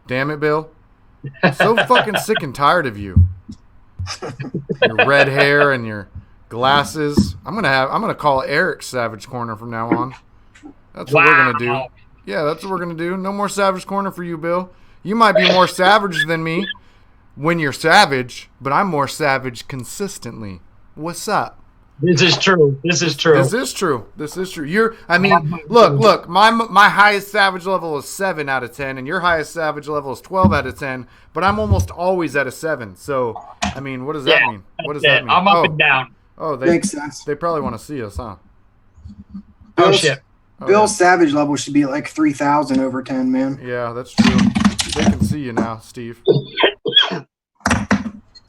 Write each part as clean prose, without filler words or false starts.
Damn it, Bill. I'm so fucking sick and tired of you. Your red hair and your glasses. I'm gonna call Eric Savage Corner from now on. That's what we're gonna do. Yeah, that's what we're gonna do. No more Savage Corner for you, Bill. You might be more savage than me when you're savage, but I'm more savage consistently. What's up? This is true. This is true. Look. My highest savage level is 7 out of 10, and your highest savage level is 12 out of 10. But I'm almost always at a 7. So, I mean, what does that mean? What does that mean? I'm up and down. Oh, makes sense. They probably want to see us, huh? Shit. Bill's savage level should be like 3,000 over 10, man. Yeah, that's true. They can see you now, Steve.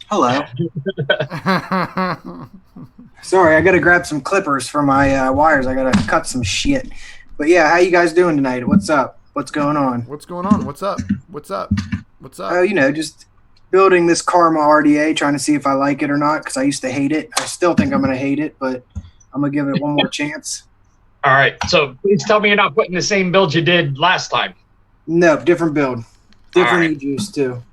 Hello. Sorry, I got to grab some clippers for my wires. I got to cut some shit. But yeah, how you guys doing tonight? What's up? What's going on? What's going on? What's up? Just building this Karma RDA, trying to see if I like it or not, because I used to hate it. I still think I'm going to hate it, but I'm going to give it one more chance. All right, so please tell me you're not putting the same build you did last time. No, different build. Different e-juice, too.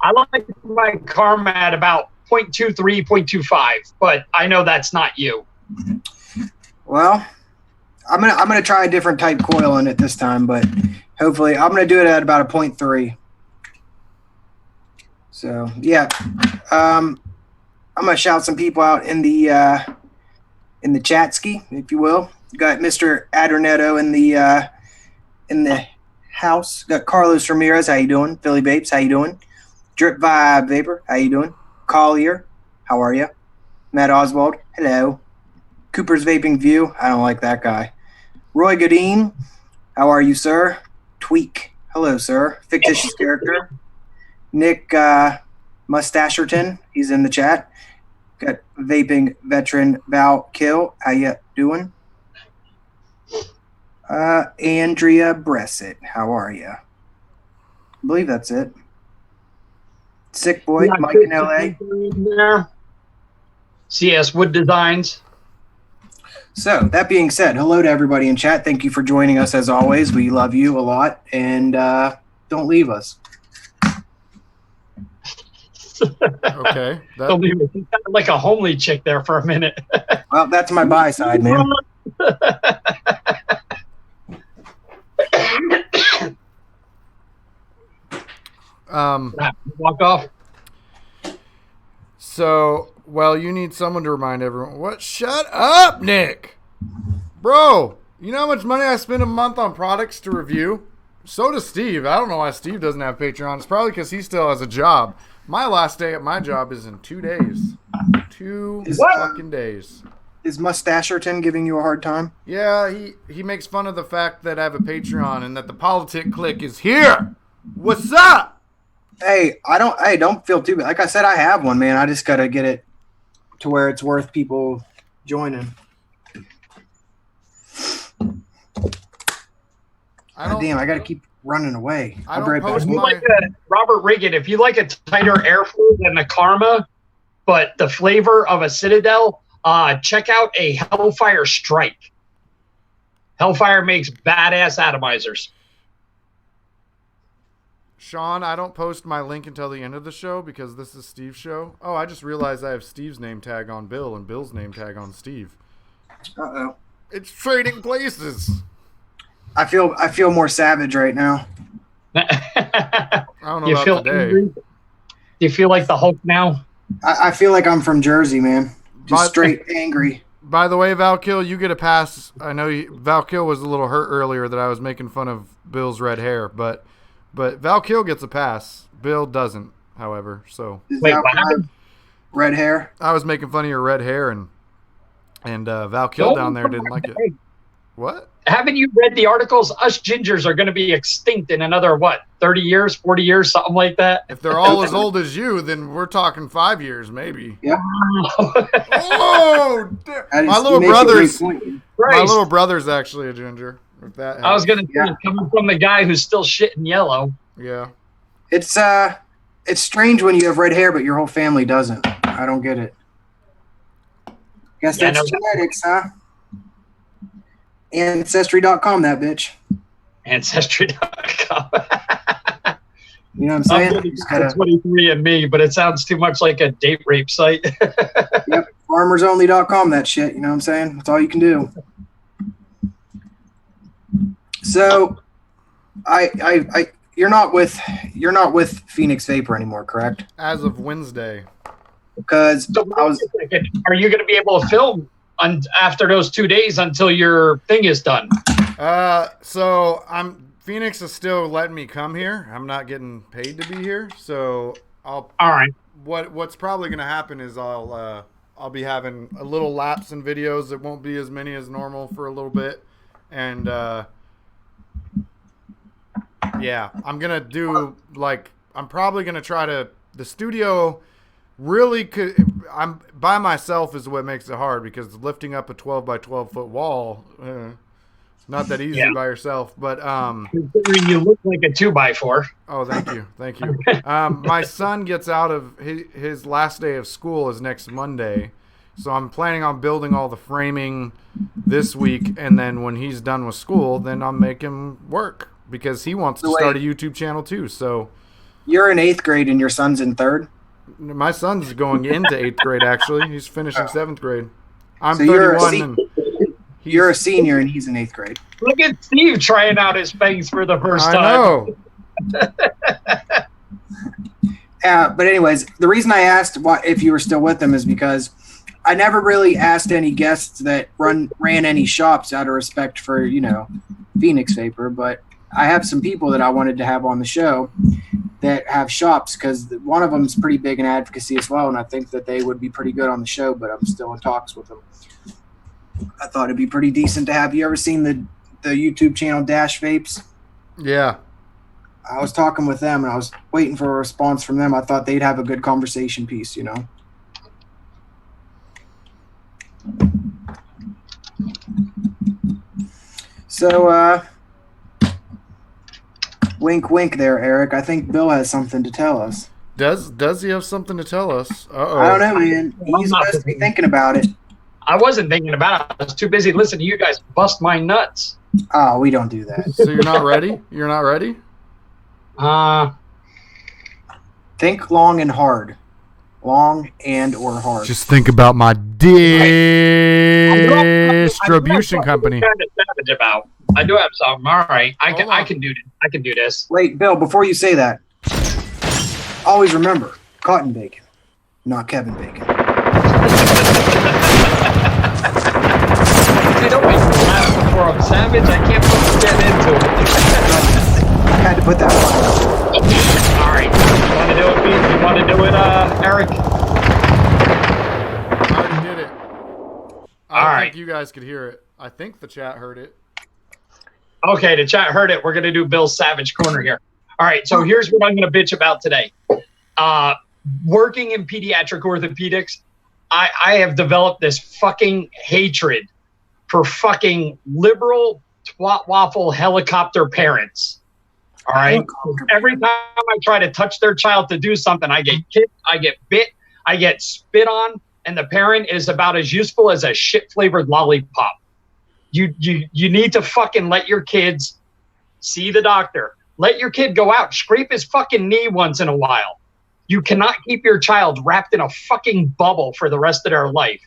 I like my Karma at about 0.23, 0.25, but I know that's not you. Well, I'm gonna try a different type coil in it this time, but hopefully I'm gonna do it at about a 0.3. So yeah, I'm gonna shout some people out in the chatski, if you will. Got Mr. Adornetto in the house. Got Carlos Ramirez, how you doing? Philly Vapes, how you doing? Drip Vibe Vapor, how you doing? Collier, how are you? Matt Oswald, hello. Cooper's Vaping View, I don't like that guy. Roy Godin, how are you, sir? Tweak, hello, sir. Fictitious character. Nick Mustacherton, he's in the chat. Got Vaping Veteran Val Kill, how you doing? Andrea Bressett, how are you? I believe that's it. Sick Boy, Mike in LA. CS Wood Designs. So, that being said, hello to everybody in chat. Thank you for joining us as always. We love you a lot, and don't leave us. Okay. Don't leave us. You sounded like a homely chick there for a minute. Well, that's my buy side, man. Walk off. So, well, you need someone to remind everyone. What? Shut up, Nick. Bro, you know how much money I spend a month on products to review? So does Steve. I don't know why Steve doesn't have Patreon. It's probably because he still has a job. My last day at my job is in 2 days. 2 fucking days. Is Mustacherton giving you a hard time? Yeah, he makes fun of the fact that I have a Patreon and that the politic clique is here. What's up? Hey, don't feel too bad. Like I said, I have one, man. I just gotta get it to where it's worth people joining. Damn, I gotta keep running away. I don't post like Robert Reagan, if you like a tighter airflow than the Karma, but the flavor of a Citadel, check out a Hellfire Strike. Hellfire makes badass atomizers. Sean, I don't post my link until the end of the show because this is Steve's show. Oh, I just realized I have Steve's name tag on Bill and Bill's name tag on Steve. Uh-oh. It's trading places. I feel more savage right now. I don't know about today. Angry? Do you feel like the Hulk now? I feel like I'm from Jersey, man. Just straight angry. By the way, Valkill, you get a pass. I know Valkill was a little hurt earlier that I was making fun of Bill's red hair, but Valkill gets a pass. Bill doesn't, however. So wait, what happened? Red hair? I was making fun of your red hair, and Valkill down there didn't like it. What? Haven't you read the articles? Us gingers are going to be extinct in another, 30 years, 40 years, something like that? If they're all as old as you, then we're talking 5 years, maybe. Yeah. Oh, my little brother's actually a ginger. If that helps. I was going to say, coming from the guy who's still shitting yellow. Yeah. It's strange when you have red hair, but your whole family doesn't. I don't get it. Guess that's genetics, huh? Ancestry.com, that bitch. Ancestry.com. You know what I'm I'm saying? really good 23 and me, but it sounds too much like a date rape site. Yep, farmersonly.com, that shit. You know what I'm saying? That's all you can do. So, you're not with Phoenix Vapor anymore, correct? As of Wednesday. Because So are you going to be able to film after those 2 days until your thing is done? So Phoenix is still letting me come here. I'm not getting paid to be here, so all right. What's probably going to happen is I'll be having a little lapse in videos. It won't be as many as normal for a little bit, and yeah, I'm gonna do I'm probably gonna try to the studio. Really, I'm by myself is what makes it hard because lifting up a 12 by 12 foot wall. Not that easy by yourself, but considering you look like a 2x4. Oh, thank you. My son gets out of his last day of school is next Monday, so I'm planning on building all the framing this week, and then when he's done with school, then I'll make him work because he wants to start a YouTube channel too. So you're in 8th grade and your son's in 3rd. My son's going into 8th grade. Actually, he's finishing 7th grade. I'm so 31. You're a senior and he's in 8th grade. Look at Steve trying out his fangs for the first time. I know. But anyways, the reason I asked if you were still with them is because I never really asked any guests that ran any shops out of respect for, Phoenix Vapor. But I have some people that I wanted to have on the show that have shops because one of them is pretty big in advocacy as well. And I think that they would be pretty good on the show, but I'm still in talks with them. I thought it'd be pretty decent to have. You ever seen the YouTube channel Dash Vapes? Yeah. I was talking with them and I was waiting for a response from them. I thought they'd have a good conversation piece, So, wink, wink there, Eric. I think Bill has something to tell us. Does he have something to tell us? Uh-oh. I don't know, man. He's supposed to be thinking about it. I wasn't thinking about it. I was too busy listening to you guys bust my nuts. Oh, we don't do that. So you're not ready? You're not ready? Think long and hard. Long and or hard. Just think about my distribution company. Kind of savage about. I do have something. All right, I can do this. I can do this. Wait, Bill. Before you say that, always remember cotton bacon, not Kevin Bacon. I don't make you laugh before I'm savage. I can't get into it. I had to put that on. All right. You want to do it, Pete? You want to do it, Eric? I already did it. I don't think you guys could hear it. I think the chat heard it. Okay, the chat heard it. We're going to do Bill's Savage Corner here. All right, so here's what I'm going to bitch about today. Working in pediatric orthopedics, I have developed this fucking hatred for fucking liberal twat waffle helicopter parents. All right. Every time I try to touch their child to do something, I get kicked, I get bit, I get spit on, and the parent is about as useful as a shit flavored lollipop. You need to fucking let your kids see the doctor. Let your kid go out, scrape his fucking knee once in a while. You cannot keep your child wrapped in a fucking bubble for the rest of their life.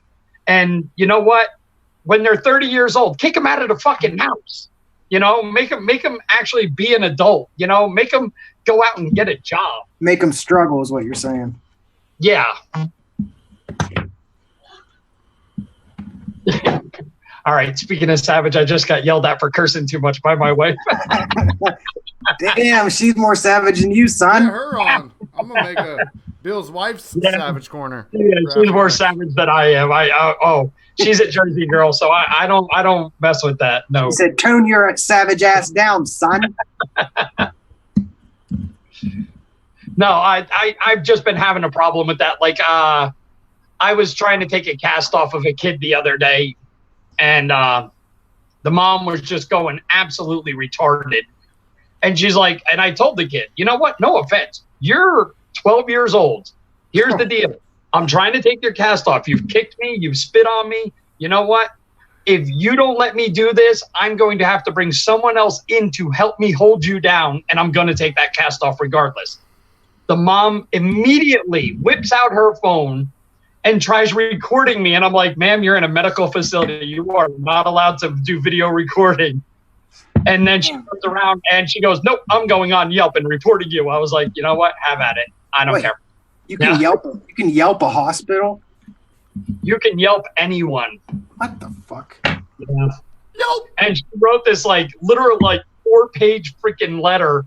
And you know what? When they're 30 years old, kick them out of the fucking house. Make them actually be an adult. Make them go out and get a job. Make them struggle is what you're saying. Yeah. All right. Speaking of savage, I just got yelled at for cursing too much by my wife. Damn, she's more savage than you, son. Get her on. I'm gonna make a Bill's wife's savage corner. Yeah, she's more savage than I am. She's a Jersey girl, so I don't mess with that. No. He said, "Tone your savage ass down, son." No, I've just been having a problem with that. Like, I was trying to take a cast off of a kid the other day, and the mom was just going absolutely retarded. And she's like, and I told the kid, you know what? No offense. You're 12 years old. Here's the deal. I'm trying to take your cast off. You've kicked me. You've spit on me. You know what? if you don't let me do this, I'm going to have to bring someone else in to help me hold you down, and I'm going to take that cast off regardless. The mom immediately whips out her phone and tries recording me. And I'm like, ma'am, you're in a medical facility. You are not allowed to do video recording. And then she comes around and she goes, nope, I'm going on Yelp and reporting you. I was like, you know what? Have at it. I don't care. You can Yelp. You can Yelp a hospital. You can Yelp anyone. What the fuck? Yeah. Yelp. And she wrote this literal 4-page freaking letter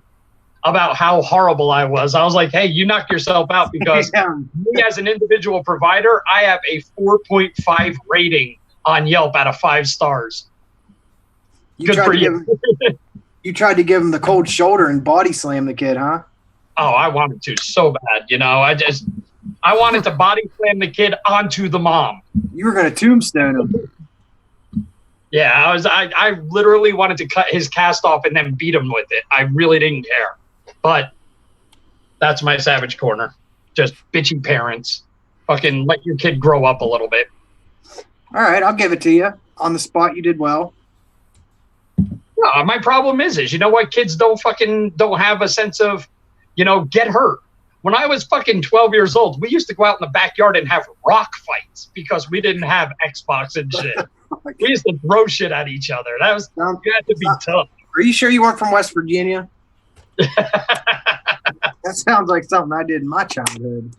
about how horrible I was. I was like, hey, you knocked yourself out because me as an individual provider, I have a 4.5 rating on Yelp out of 5 stars. You tried to give him the cold shoulder and body slam the kid, huh? Oh, I wanted to so bad. I wanted to body slam the kid onto the mom. You were going to tombstone him. Yeah, I literally wanted to cut his cast off and then beat him with it. I really didn't care. But that's my savage corner. Just bitchy parents. Fucking let your kid grow up a little bit. All right, I'll give it to you. On the spot, you did well. No, my problem is you know what? Kids don't have a sense of, get hurt. When I was fucking 12 years old, we used to go out in the backyard and have rock fights because we didn't have Xbox and shit. We used to throw shit at each other. You had to be tough. Are you sure you weren't from West Virginia? That sounds like something I did in my childhood.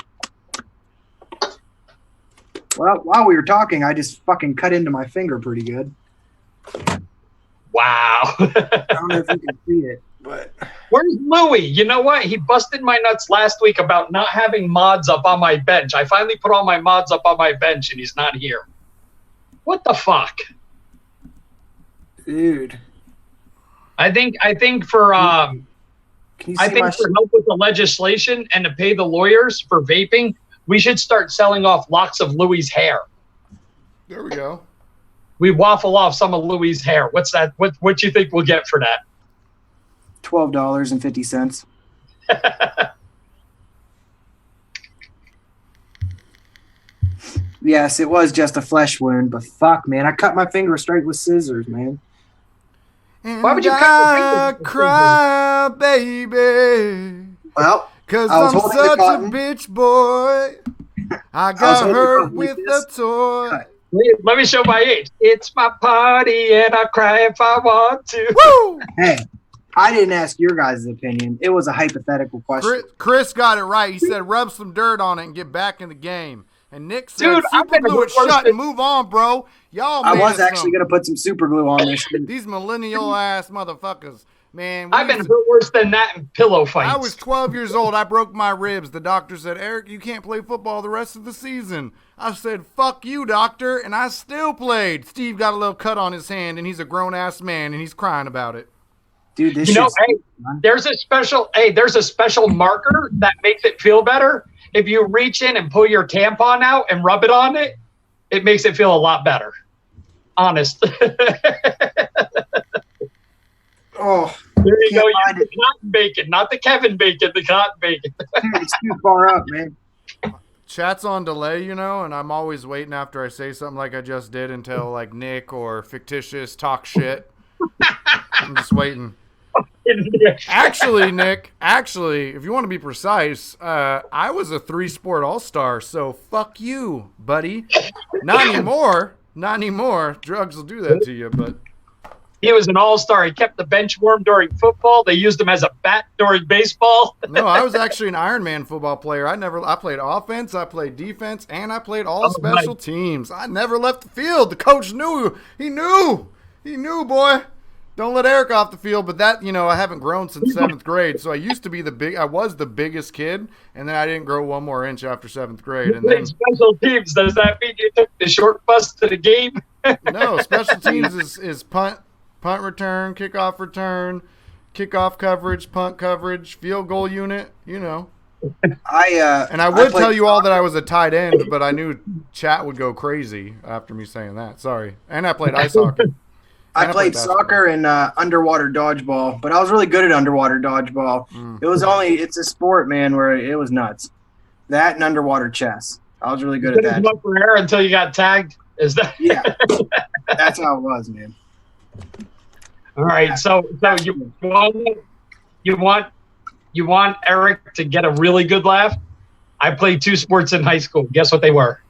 Well, while we were talking, I just fucking cut into my finger pretty good. Wow. I don't know if you can see it, but where's Louie? You know what? He busted my nuts last week about not having mods up on my bench. I finally put all my mods up on my bench, and he's not here. What the fuck, dude? I think for help with the legislation and to pay the lawyers for vaping, we should start selling off locks of Louie's hair. There we go. We waffle off some of Louie's hair. What's that? What do you think we'll get for that? $12.50. Yes, it was just a flesh wound, but fuck, man, I cut my finger straight with scissors, man. And why would you cut your finger? Cry, baby. Well, because I'm such a bitch boy. I got hurt with a toy. Let me show my age. It's my party, and I cry if I want to. Woo! Hey, I didn't ask your guys' opinion. It was a hypothetical question. Chris got it right. He said, rub some dirt on it and get back in the game. And Nick said, super glue it shut and move on, bro. Y'all I was actually going to put some super glue on this. These millennial-ass motherfuckers. Man, I've been hurt worse than that in pillow fights. I was 12 years old. I broke my ribs. The doctor said, Eric, you can't play football the rest of the season. I said, fuck you, doctor, and I still played. Steve got a little cut on his hand, and he's a grown-ass man, and he's crying about it. Dude, this there's a special marker that makes it feel better. If you reach in and pull your tampon out and rub it on it, it makes it feel a lot better. Honest. Oh, there you go. The cotton bacon, not the Kevin bacon, the cotton bacon. It's too far up, man. Chat's on delay, and I'm always waiting after I say something like I just did until Nick or Fictitious talk shit. I'm just waiting. Actually, Nick, if you want to be precise, I was a 3-sport all-star, so fuck you, buddy. Not anymore. Drugs will do that to you, but... He was an all-star. He kept the bench warm during football. They used him as a bat during baseball. No, I was actually an Ironman football player. I played offense, I played defense, and I played all special teams. I never left the field. The coach knew. He knew, boy. Don't let Eric off the field, but that, I haven't grown since 7th grade. So I used to be I was the biggest kid, and then I didn't grow 1 more inch after 7th grade. And then special teams, does that mean you took the short bus to the game? No, special teams is punt return, kickoff return, kickoff coverage, punt coverage, field goal unit, And I would tell you all that I was a tight end, but I knew chat would go crazy after me saying that. Sorry. And I played ice hockey. I played soccer and underwater dodgeball, but I was really good at underwater dodgeball. It's a sport, man, where it was nuts. That and underwater chess. I was really good at that. For air until you got tagged. Is that? Yeah, that's how it was, man. All right. So you want Eric to get a really good laugh? I played 2 sports in high school. Guess what they were?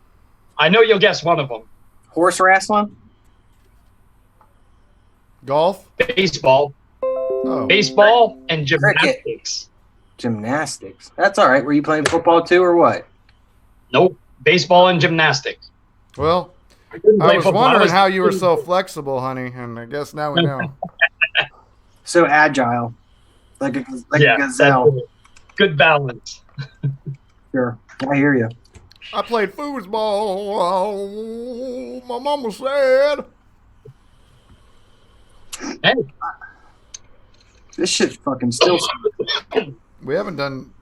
I know you'll guess one of them. Horse wrestling? Golf? Baseball. Oh. Baseball and gymnastics. Gymnastics. That's all right. Were you playing football too, or what? Nope. Baseball and gymnastics. Well, I was wondering how you were so flexible, honey, and I guess now we know. So agile. Like a gazelle. That's good balance. Sure. I hear you. I played foosball. My mama said. Hey. This shit's fucking still. We haven't done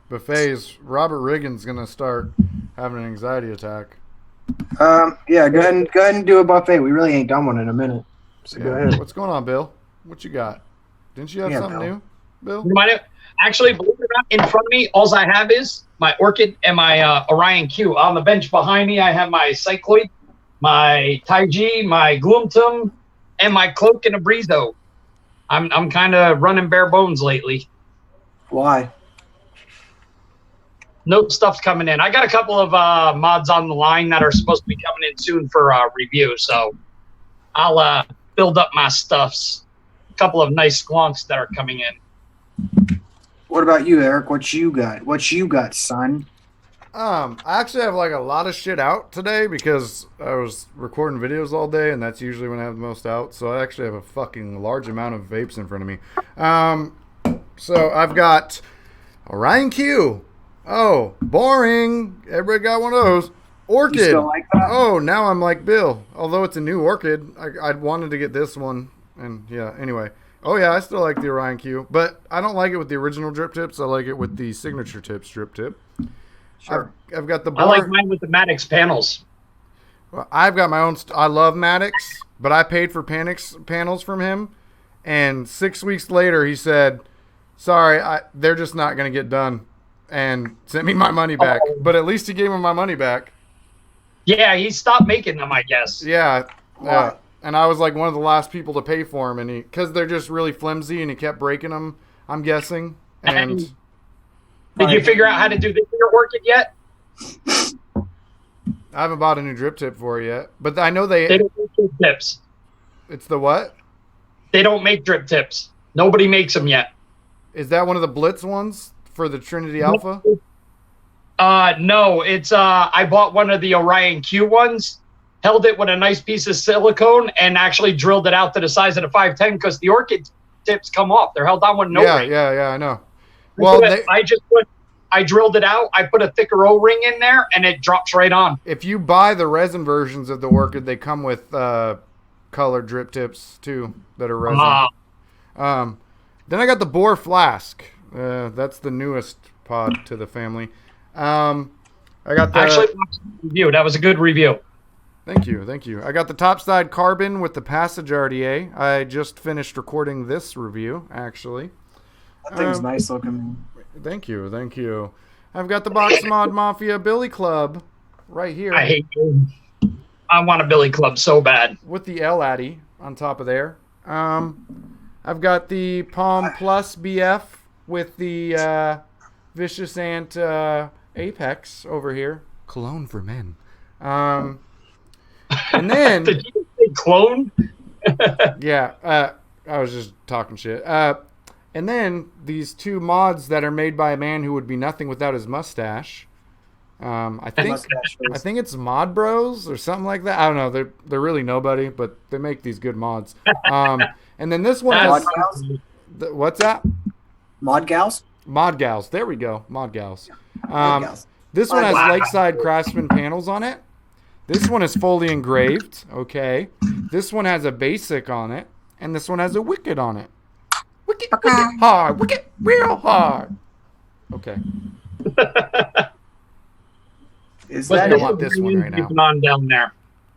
buffets. Robert Riggins gonna start having an anxiety attack. Yeah, go ahead and do a buffet. We really ain't done one in a minute. So go ahead. What's going on, Bill? What you got? Didn't you have something new, Bill? You might have, actually, believe it or not, in front of me, all I have is my Orchid and my Orion Q. On the bench behind me, I have my Cycloid, my Taiji, my Gloomtum, and my Cloak and a Brizo. I'm kind of running bare bones lately. Why? No stuff's coming in. I got a couple of mods on the line that are supposed to be coming in soon for review, so I'll build up my stuffs. A couple of nice squonks that are coming in. What about you, Eric? What you got? What you got, son? I actually have like a lot of shit out today because I was recording videos all day, and that's usually when I have the most out. So I actually have a fucking large amount of vapes in front of me. So I've got Orion Q. Oh, boring. Everybody got one of those. Orchid. You still like that? Oh, now I'm like Bill. Although it's a new Orchid, I wanted to get this one. And yeah, anyway. Oh yeah, I still like the Orion Q, but I don't like it with the original drip tips. I like it with the signature tips drip tip. Sure. I've got the. I like mine with the Maddox panels. Well, I've got my own. I love Maddox, but I paid for panels from him, and 6 weeks later he said, "Sorry, they're just not going to get done," and sent me my money back. But at least he gave me my money back. Yeah, he stopped making them, I guess. Yeah. And I was like one of the last people to pay for them, and because they're just really flimsy, and he kept breaking them. I'm guessing. And did you figure out how to do this in your Orchid yet? I haven't bought a new drip tip for it yet, but I know they don't make drip tips. It's the what? They don't make drip tips. Nobody makes them yet. Is that one of the Blitz ones for the Trinity Alpha? No, it's I bought one of the Orion Q ones. Held it with a nice piece of silicone and actually drilled it out to the size of the 510 because the Orchid tips come off. They're held on with no ring. Yeah, I know. Well, I drilled it out. I put a thicker O-ring in there, and it drops right on. If you buy the resin versions of the Orchid, they come with colored drip tips too that are resin. Then I got the Boar Flask. That's the newest pod to the family. I got the actually review. That was a good review. Thank you. I got the Topside Carbon with the Passage RDA. I just finished recording this review, actually. That thing's nice looking. Thank you. I've got the Box Mod Mafia Billy Club right here. I hate you. I want a Billy Club so bad. With the L Addy on top of there. I've got the Palm Plus BF with the Vicious Ant Apex over here. Cologne for men. And then did you say clone? Yeah, I was just talking shit. And then these two mods that are made by a man who would be nothing without his mustache. I think it's Mod Bros or something like that. I don't know. They're really nobody, but they make these good mods. And then this one has what's that? Mod Gals. Mod Gals. There we go. Mod Gals. This one has Lakeside Craftsman panels on it. This one is fully engraved. Okay. This one has a basic on it, and this one has a wicked on it. Wicked hard. Wicked real hard. Okay. I don't want this one right now. On down there.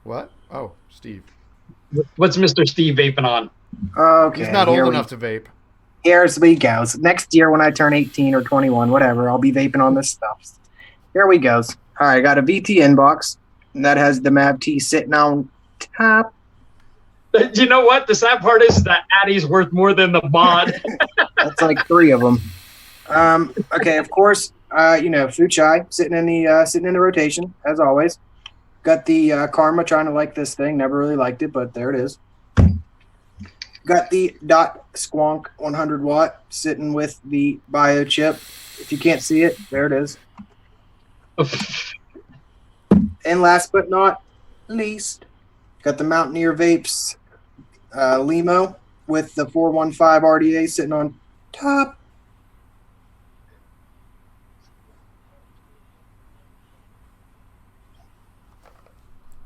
What? Oh, Steve. What's Mr. Steve vaping on? Okay. He's not old enough to vape. Here's we goes. Next year when I turn 18 or 21, whatever, I'll be vaping on this stuff. Here we goes. All right, I got a VT inbox. And that has the Mav T sitting on top. You know what? The sad part is that Addy's worth more than the mod. That's like 3 of them. Okay, of course, Food Chai sitting in the rotation, as always. Got the Karma trying to like this thing. Never really liked it, but there it is. Got the Dot Squonk 100 watt sitting with the bio chip. If you can't see it, there it is. And last but not least, got the Mountaineer Vapes Limo with the 415 RDA sitting on top.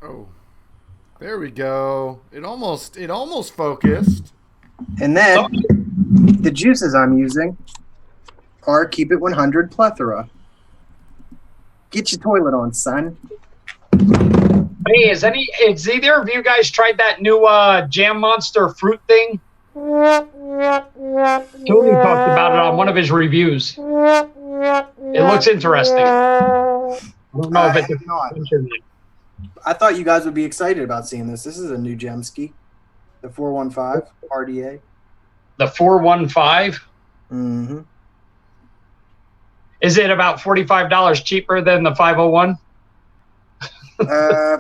Oh, there we go. It almost focused. And then the juices I'm using are Keep It 100 Plethora. Get your toilet on, son. Hey, has either of you guys tried that new Jam Monster fruit thing? Tony talked about it on one of his reviews. It looks interesting. I don't know if it's not. I thought you guys would be excited about seeing this. This is a new Gemski, the 415 RDA. The 415? Mm-hmm. Is it about $45 cheaper than the 501? I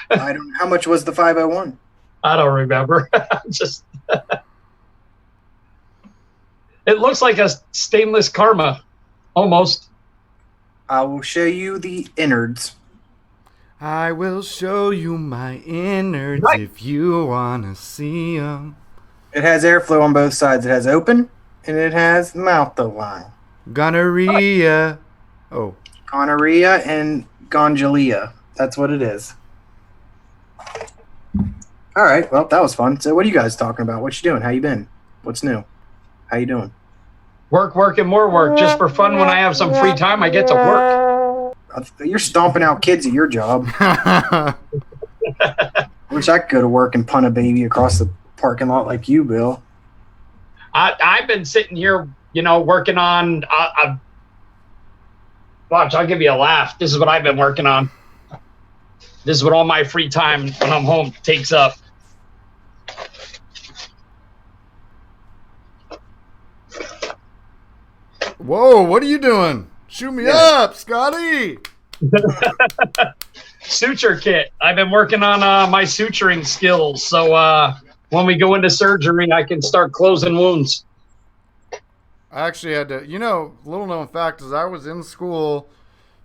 don't. How much was the 501? I don't remember. Just it looks like a stainless Karma, almost. I will show you the innards. I will show you my innards if you wanna see them. It has airflow on both sides. It has open and it has mouth align. Gonorrhea. Oh. Gonorrhea and gonjalia. That's what it is. All right. Well, that was fun. So what are you guys talking about? What you doing? How you been? What's new? How you doing? Work, and more work. Just for fun, when I have some free time, I get to work. You're stomping out kids at your job. Wish I could go to work and punt a baby across the parking lot like you, Bill. I've been sitting here, working on. Watch, I'll give you a laugh. This is what I've been working on. This is what all my free time when I'm home takes up. Whoa, what are you doing? Shoot me up, Scotty. Suture kit. I've been working on my suturing skills. So when we go into surgery, I can start closing wounds. I actually had to, little known fact is I was in school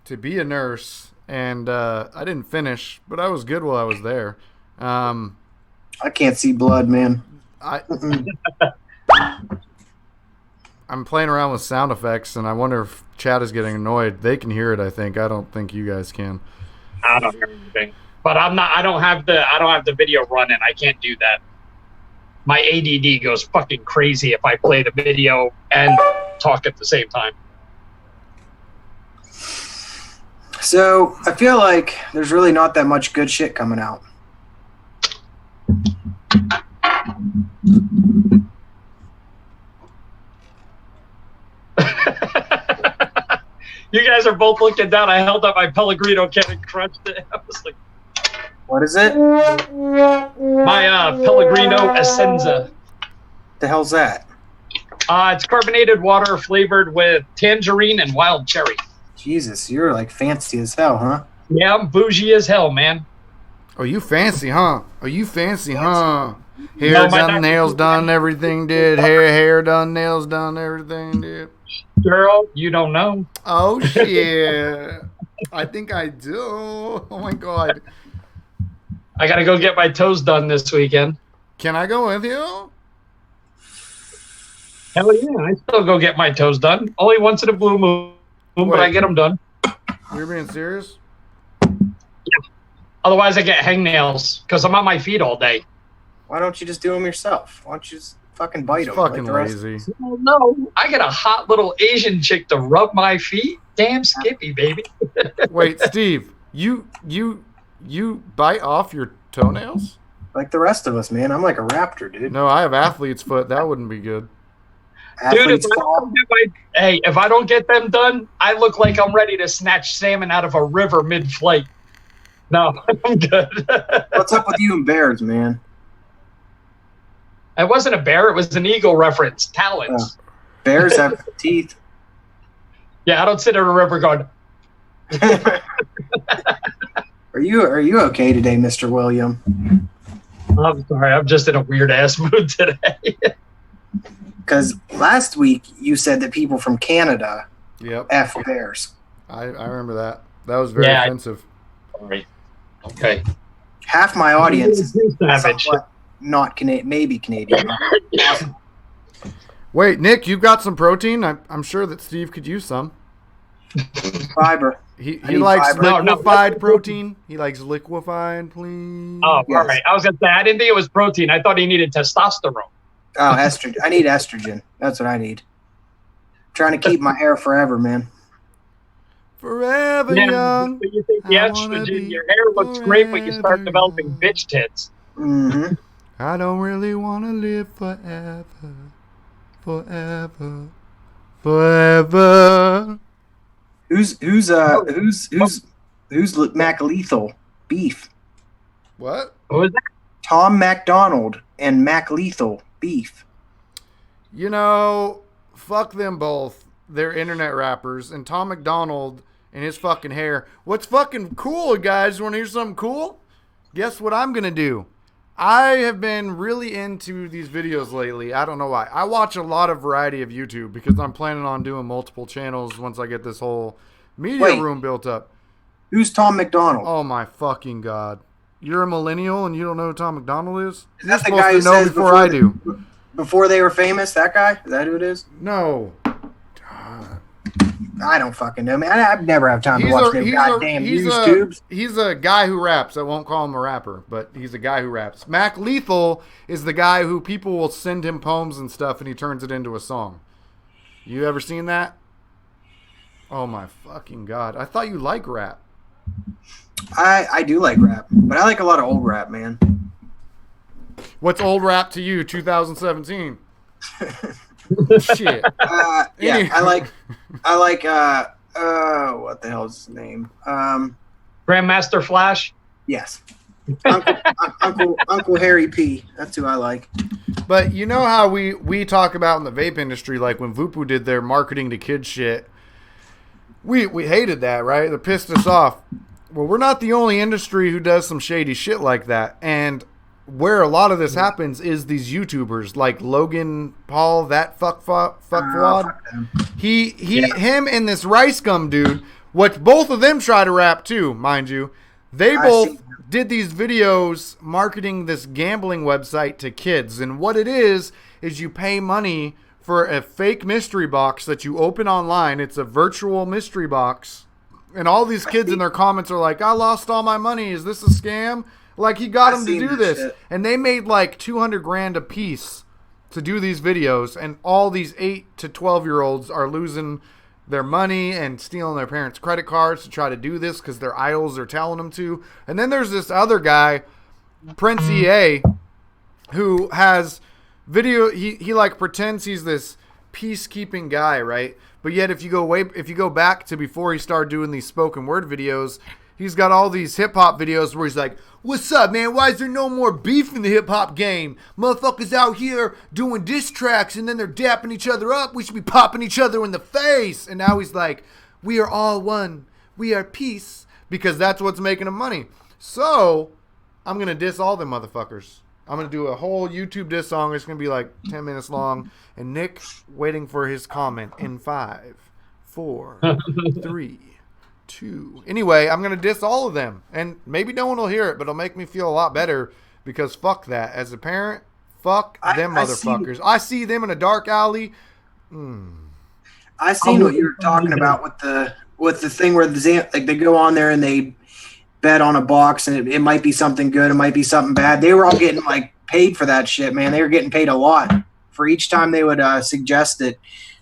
to be a nurse, and I didn't finish, but I was good while I was there. I can't see blood, man. I'm playing around with sound effects, and I wonder if chat is getting annoyed. They can hear it, I think. I don't think you guys can. I don't hear anything. But I don't have the video running. I can't do that. My ADD goes fucking crazy if I play the video and talk at the same time. So I feel like there's really not that much good shit coming out. You guys are both looking down. I held up my Pellegrino can and crushed it. I was like, what is it? My Pellegrino Essenza. The hell's that? It's carbonated water flavored with tangerine and wild cherry. Jesus, you're like fancy as hell, huh? Yeah, I'm bougie as hell, man. Oh, you fancy, huh? Hair done, nails done, everything did. Hair done, nails done, everything did. Girl, you don't know. Oh, shit. I think I do. Oh, my God. I got to go get my toes done this weekend. Can I go with you? Hell yeah, I still go get my toes done. Only once in a blue moon, but I get them done. You're being serious? Yeah. Otherwise, I get hangnails because I'm on my feet all day. Why don't you just do them yourself? Why don't you just fucking bite them? Fucking lazy. Oh, no, I get a hot little Asian chick to rub my feet. Damn Skippy, baby. Wait, Steve, you bite off your toenails? Like the rest of us, man. I'm like a raptor, dude. No, I have athlete's foot. That wouldn't be good. Dude, if I don't get them done, I look like I'm ready to snatch salmon out of a river mid-flight. No, I'm good. What's up with you and bears, man? It wasn't a bear. It was an eagle reference. Talons. Bears have teeth. Yeah, I don't sit in a river going, Are you okay today, Mr. William? I'm sorry. I'm just in a weird-ass mood today. Because last week you said that people from Canada Yep. F bears. I remember that. That was very offensive. Sorry. Okay. Half my audience is Savage. somewhat not Canadian, maybe Canadian. Wait, Nick, you've got some protein? I'm sure that Steve could use some. Fiber. He need likes fiber. liquefied protein. He likes liquefied, please. Oh, Yes. all right. I was going to say, I didn't think it was protein. I thought he needed testosterone. Oh, estrogen. I need estrogen. That's what I need. Trying to keep my hair forever, man. Forever Yeah, young. but you think the I wanna estrogen, be your hair looks great when you start forever developing young. bitch tits. Mm-hmm. I don't really want to live forever. Forever. Forever. Who's Mac Lethal beef? What? What was that? Tom MacDonald and Mac Lethal beef. You know, fuck them both. They're internet rappers. And Tom McDonald and his fucking hair. What's fucking cool, guys? You want to hear something cool? Guess what I'm going to do? I have been really into these videos lately. I don't know why. I watch a lot of variety of YouTube because I'm planning on doing multiple channels once I get this whole media room built up. Who's Tom McDonald? Oh my fucking God. You're a millennial and you don't know who Tom McDonald is? Is You're that the supposed guy to who know says before I do. Before they were famous, that guy? Is that who it is? No. I don't fucking know, man. I never have time to watch no goddamn YouTubes. He's a guy who raps. I won't call him a rapper, but he's a guy who raps. Mac Lethal is the guy who people will send him poems and stuff, and he turns it into a song. You ever seen that? Oh my fucking God. I thought you like rap. I do like rap, but I like a lot of old rap, man. What's old rap to you, 2017? Shit. Yeah, I like what the hell is his name? Grandmaster Flash? Yes. Uncle Harry P. That's who I like. But you know how we talk about in the vape industry, like when Vupu did their marketing to kids shit, we hated that, right? It pissed us off. Well, we're not the only industry who does some shady shit like that. And where a lot of this happens is these YouTubers like Logan Paul, that fuckwad. Him and this Rice Gum dude, what both of them try to rap too, mind you. They both did these videos marketing this gambling website to kids. And what it is you pay money for a fake mystery box that you open online. It's a virtual mystery box. And all these kids in their comments are like, I lost all my money. Is this a scam? Like, he got them to do this. Shit. And they made like $200,000 a piece to do these videos. And all these 8 to 12-year-olds are losing their money and stealing their parents' credit cards to try to do this because their idols are telling them to. And then there's this other guy, Prince EA, who has video. He like pretends he's this peacekeeping guy, right? But yet if you go back to before he started doing these spoken word videos, he's got all these hip hop videos where he's like, what's up, man? Why is there no more beef in the hip hop game? Motherfuckers out here doing diss tracks and then they're dapping each other up. We should be popping each other in the face. And now he's like, we are all one. We are peace. Because that's what's making him money. So I'm going to diss all them motherfuckers. I'm going to do a whole YouTube diss song. It's going to be like 10 minutes long. And Nick waiting for his comment in 5, 4, 3, 2. Anyway, I'm going to diss all of them. And maybe no one will hear it, but it'll make me feel a lot better because fuck that. As a parent, fuck them motherfuckers. I see them in a dark alley. I seen what you were talking about with the thing where like they go on there and they bet on a box and it might be something good, it might be something bad. They were all getting like paid for that shit, man. They were getting paid a lot for each time they would suggest it.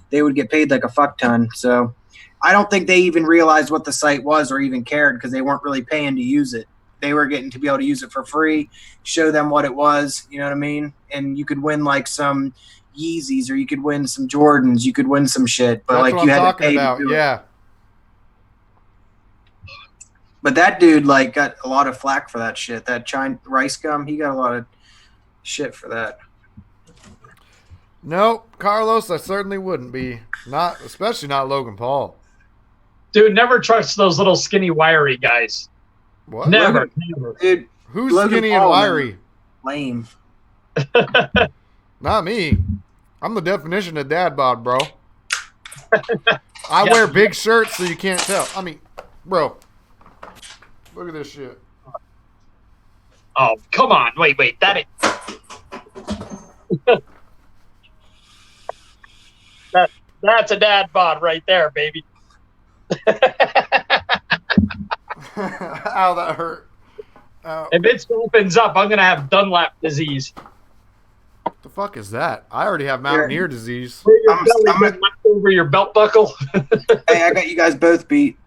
They would get paid like a fuck ton. So I don't think they even realized what the site was or even cared because they weren't really paying to use it. They were getting to be able to use it for free, show them what it was, you know what I mean? And you could win like some Yeezys or you could win some Jordans, you could win some shit, but that's like what you I'm had to talking pay about. to do yeah. But that dude like got a lot of flack for that shit. That China rice gum, he got a lot of shit for that. Nope, Carlos, I certainly wouldn't be. Not, especially not Logan Paul. Dude, never trust those little skinny, wiry guys. What? Never. Dude, Who's Logan skinny Paul, and wiry? Lame. Not me. I'm the definition of dad bod, bro. I wear big shirts so you can't tell. I mean, bro, look at this shit. Oh, come on. Wait. That's a dad bod right there, baby. Ow, that hurt. Ow. If it opens up, I'm going to have Dunlap disease. What the fuck is that? I already have Mountaineer disease. Where your belly went over your belt buckle. Hey, I got you guys both beat.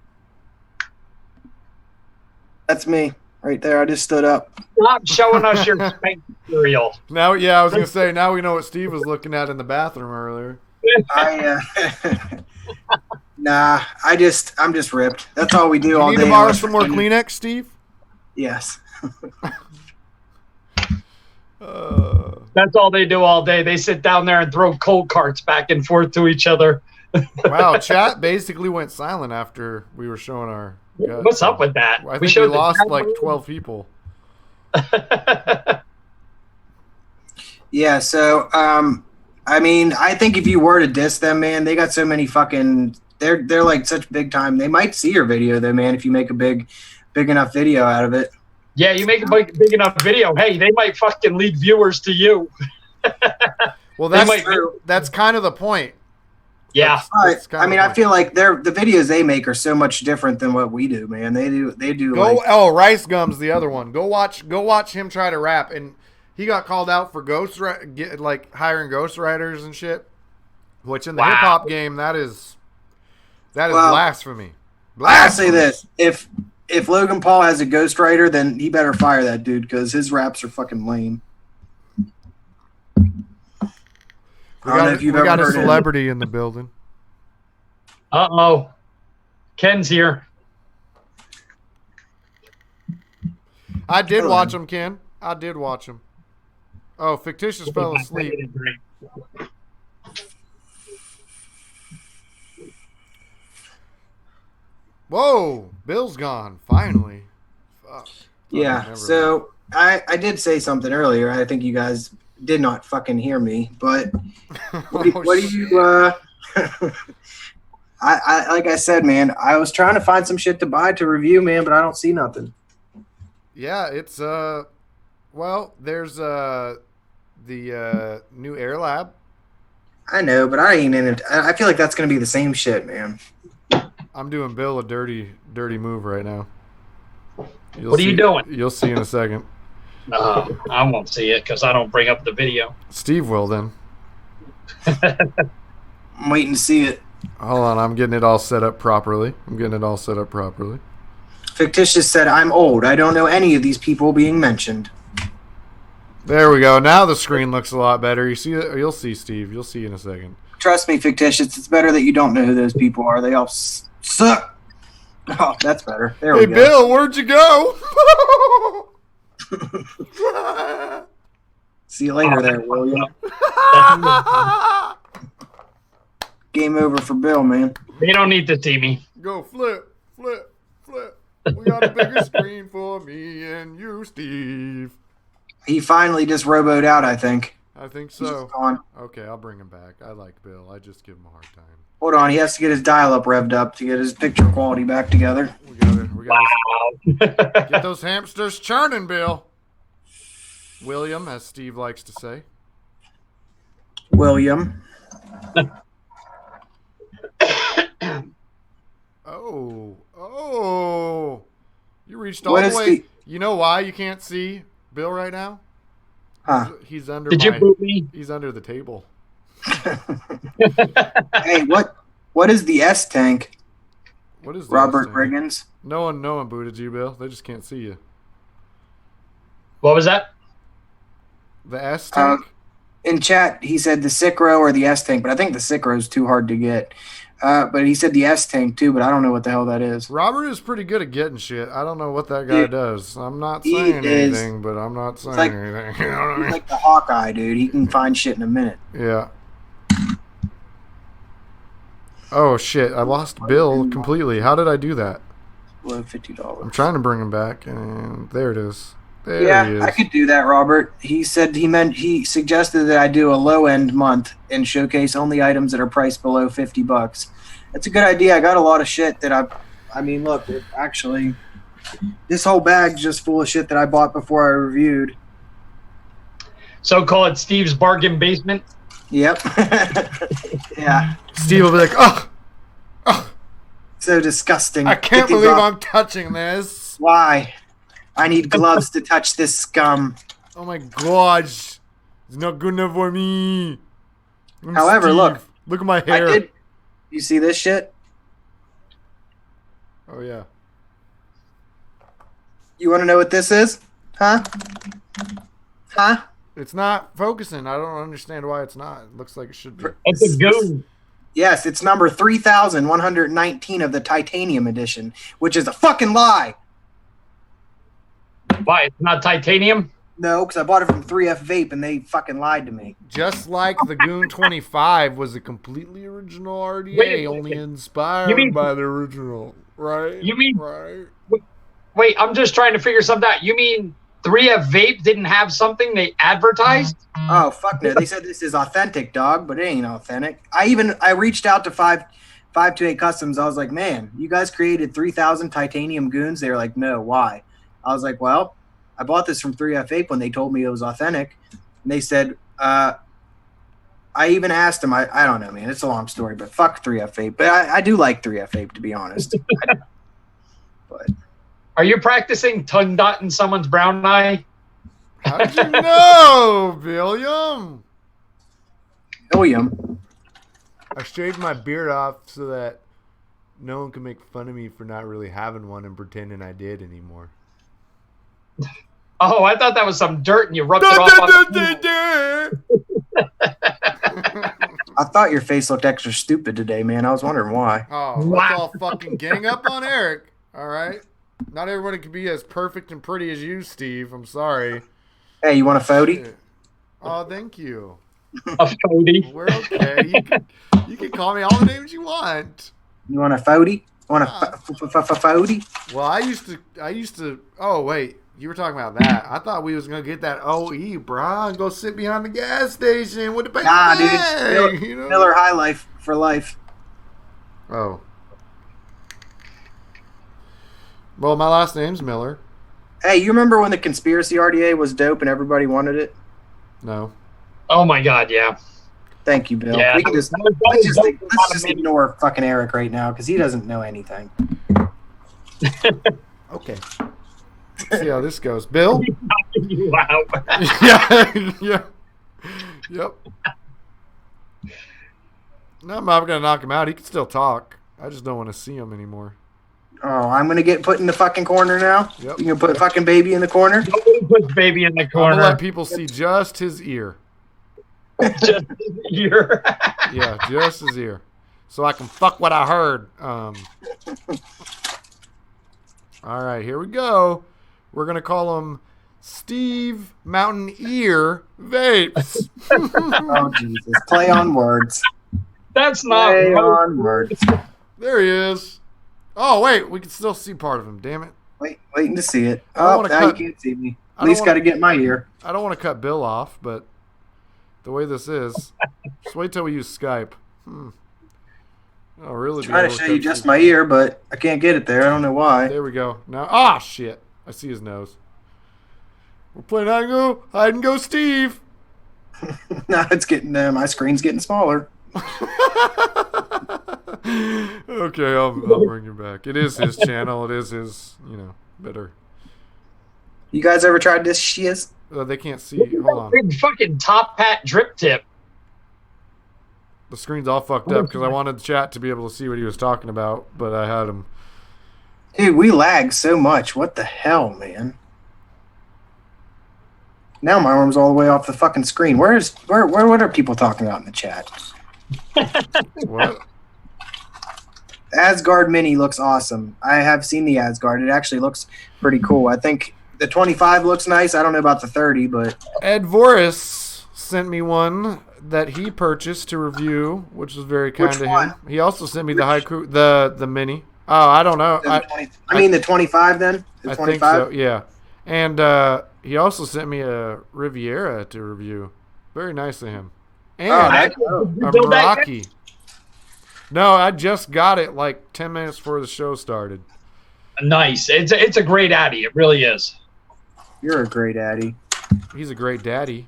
That's me right there. I just stood up. Stop showing us your spank material. Now, yeah, I was gonna say. Now we know what Steve was looking at in the bathroom earlier. Nah, I'm just ripped. That's all we do all You day. need to borrow some more Kleenex, Steve? Yes. That's all they do all day. They sit down there and throw cold carts back and forth to each other. Wow, chat basically went silent after we were showing our guts. What's up with that? I think we lost like 12 people. Yeah, so I mean, I think if you were to diss them, man, they got so many fucking they're like such big time. They might see your video though, man, if you make a big enough video out of it. Yeah, you make a big enough video. Hey, they might fucking lead viewers to you. Well, that's true. That's kind of the point. Yeah. I mean, I feel like the videos they make are so much different than what we do, man. They do. Rice Gum's the other one. Go watch him try to rap, and he got called out for hiring ghostwriters and shit. Which in the hip hop game, that is blasphemy. I'll say this: if Logan Paul has a ghostwriter, then he better fire that dude because his raps are fucking lame. We got a celebrity in the building. Uh-oh. Ken's here. I did watch him, Ken. I did watch him. Oh, Fictitious fell asleep. Whoa, Bill's gone, finally. Fuck. Yeah, so I did say something earlier. I think you guys did not fucking hear me, but what do you I like I said, man, I was trying to find some shit to buy to review, man, but I don't see nothing. Yeah, it's well, there's the new Air Lab. I know, but I ain't in it. I feel like that's gonna be the same shit, man. I'm doing Bill a dirty move right now. What are you doing? You'll see in a second. I won't see it because I don't bring up the video. Steve will then. I'm waiting to see it. Hold on, I'm getting it all set up properly. Fictitious said, "I'm old. I don't know any of these people being mentioned." There we go. Now the screen looks a lot better. You see it? You'll see, Steve. You'll see in a second. Trust me, Fictitious. It's better that you don't know who those people are. They all suck. Oh, that's better. There we go. Hey, Bill, where'd you go? See you later there, William. Game over for Bill, man. They don't need to see me. Go flip. We got a bigger screen for me and you, Steve. He finally just roboed out, I think. I think so. Okay, I'll bring him back. I like Bill. I just give him a hard time. Hold on, he has to get his dial-up revved up to get his picture quality back together. We got get those hamsters churning, Bill. William, as Steve likes to say. William. Oh. You reached all the way. You know why you can't see Bill right now? Huh. He's under Did you boot me? He's under the table. Hey, what is the S tank? What is the Robert Riggins? No one booted you, Bill. They just can't see you. What was that? The S tank? in chat, he said the Cicro or the S tank, but I think the Cicro is too hard to get. But he said the S tank too, but I don't know what the hell that is. Robert is pretty good at getting shit. I don't know what that guy does. I'm not he saying is- anything, but I'm not saying like- anything. You know what I He's mean? like the Hawkeye, dude. He can find shit in a minute. Yeah. Oh shit! I lost Bill completely. How did I do that? Below $50. I'm trying to bring him back, and there it is. There he Yeah, is. I could do that, Robert. He said he suggested that I do a low end month and showcase only items that are priced below $50. That's a good idea. I got a lot of shit that I mean, look, actually, this whole bag's just full of shit that I bought before I reviewed. So call it Steve's bargain basement. Yep. Yeah. Steve will be like, oh, So disgusting. I can't Get these believe off. I'm touching this. Why? I need gloves to touch this scum. Oh my gosh. It's not good enough for me. I'm However, Steve. look. Look at my I hair. did. You see this shit? Oh, yeah. You want to know what this is? Huh? Huh? It's not focusing. I don't understand why it's not. It looks like it should be. It's a goon. Yes, it's number 3,119 of the Titanium edition, which is a fucking lie. Why? It's not titanium? No, because I bought it from 3F Vape and they fucking lied to me. Just like the Goon 25 was a completely original RDA, Wait, only inspired you mean- by the original, right? You mean- right? Wait, I'm just trying to figure something out. You mean 3F Vape didn't have something they advertised? Oh, fuck no. They said this is authentic, dog, but it ain't authentic. I reached out to 528 Customs. I was like, man, you guys created 3,000 Titanium Goons? They were like, no, why? I was like, well, I bought this from 3F Vape when they told me it was authentic. And they said, I even asked them, I don't know, man. It's a long story, but fuck 3F Vape. But I do like 3F Vape, to be honest. But Are you practicing tongue dotting someone's brown eye? How'd you know, William? William, I shaved my beard off so that no one can make fun of me for not really having one and pretending I did anymore. Oh, I thought that was some dirt and you rubbed it off on the I thought your face looked extra stupid today, man. I was wondering why. Oh, let's Wow. all fucking gang up on Eric. All right. Not everybody can be as perfect and pretty as you, Steve. I'm sorry. Hey, you want a 40? Oh, thank you. a Cody. We're okay. You can call me all the names you want. You want a 40? Want a 40? Well, I used to. Oh wait, you were talking about that. I thought we was gonna get that OE, bro, and go sit behind the gas station with the big Nah, dude. bag, you know? Miller High Life for life. Oh. Well, my last name's Miller. Hey, you remember when the conspiracy RDA was dope and everybody wanted it? No. Oh my God, yeah. Thank you, Bill. Yeah. We can just, let's just ignore fucking Eric right now because he doesn't know anything. Okay. See how this goes, Bill. Wow. Yeah. Yeah. Yep. No, I'm not gonna knock him out. He can still talk. I just don't want to see him anymore. Oh, I'm gonna get put in the fucking corner now. Yep. You gonna put fucking baby in the corner? Nobody puts baby in the I'm gonna corner. let people see just his ear. Just here. Yeah, just his ear. So I can fuck what I heard. All right, here we go. We're going to call him Steve Mountaineer Vapes. Oh, Jesus. Play on words. That's not Play right. on words. There he is. Oh, wait, we can still see part of him, damn it. Waiting to see it. I don't Oh, wanna now cut- you can't see me. I At don't least wanna- got to get my ear. I don't want to cut Bill off, but the way this is, just wait till we use Skype. I'll really be Trying able to show cut you just Steve. my ear, but I can't get it there. I don't know why. There we go. Now, shit. I see his nose. We're playing hide and go, Steve. Now it's getting my screen's getting smaller. Okay, I'll bring you back. It is his channel. It is his, better. You guys ever tried this shiz? They can't see. Hold on. Big fucking top hat drip tip. The screen's all fucked up because I wanted the chat to be able to see what he was talking about, but I had him. Dude, we lag so much. What the hell, man? Now my arm's all the way off the fucking screen. What are people talking about in the chat? What? Asgard Mini looks awesome. I have seen the Asgard. It actually looks pretty cool. I think the 25 looks nice. I don't know about the 30, but Ed Voris sent me one that he purchased to review, which was very kind Which of one? him. He also sent me the haiku, the mini. Oh, I don't know. I mean the 25 then? The I 25? think so, yeah. And he also sent me a Riviera to review. Very nice of him. And that's Actually, dope. did you a build that yet? Meraki. No, I just got it like 10 minutes before the show started. Nice. It's a great Addy. It really is. You're a great Addy. He's a great daddy.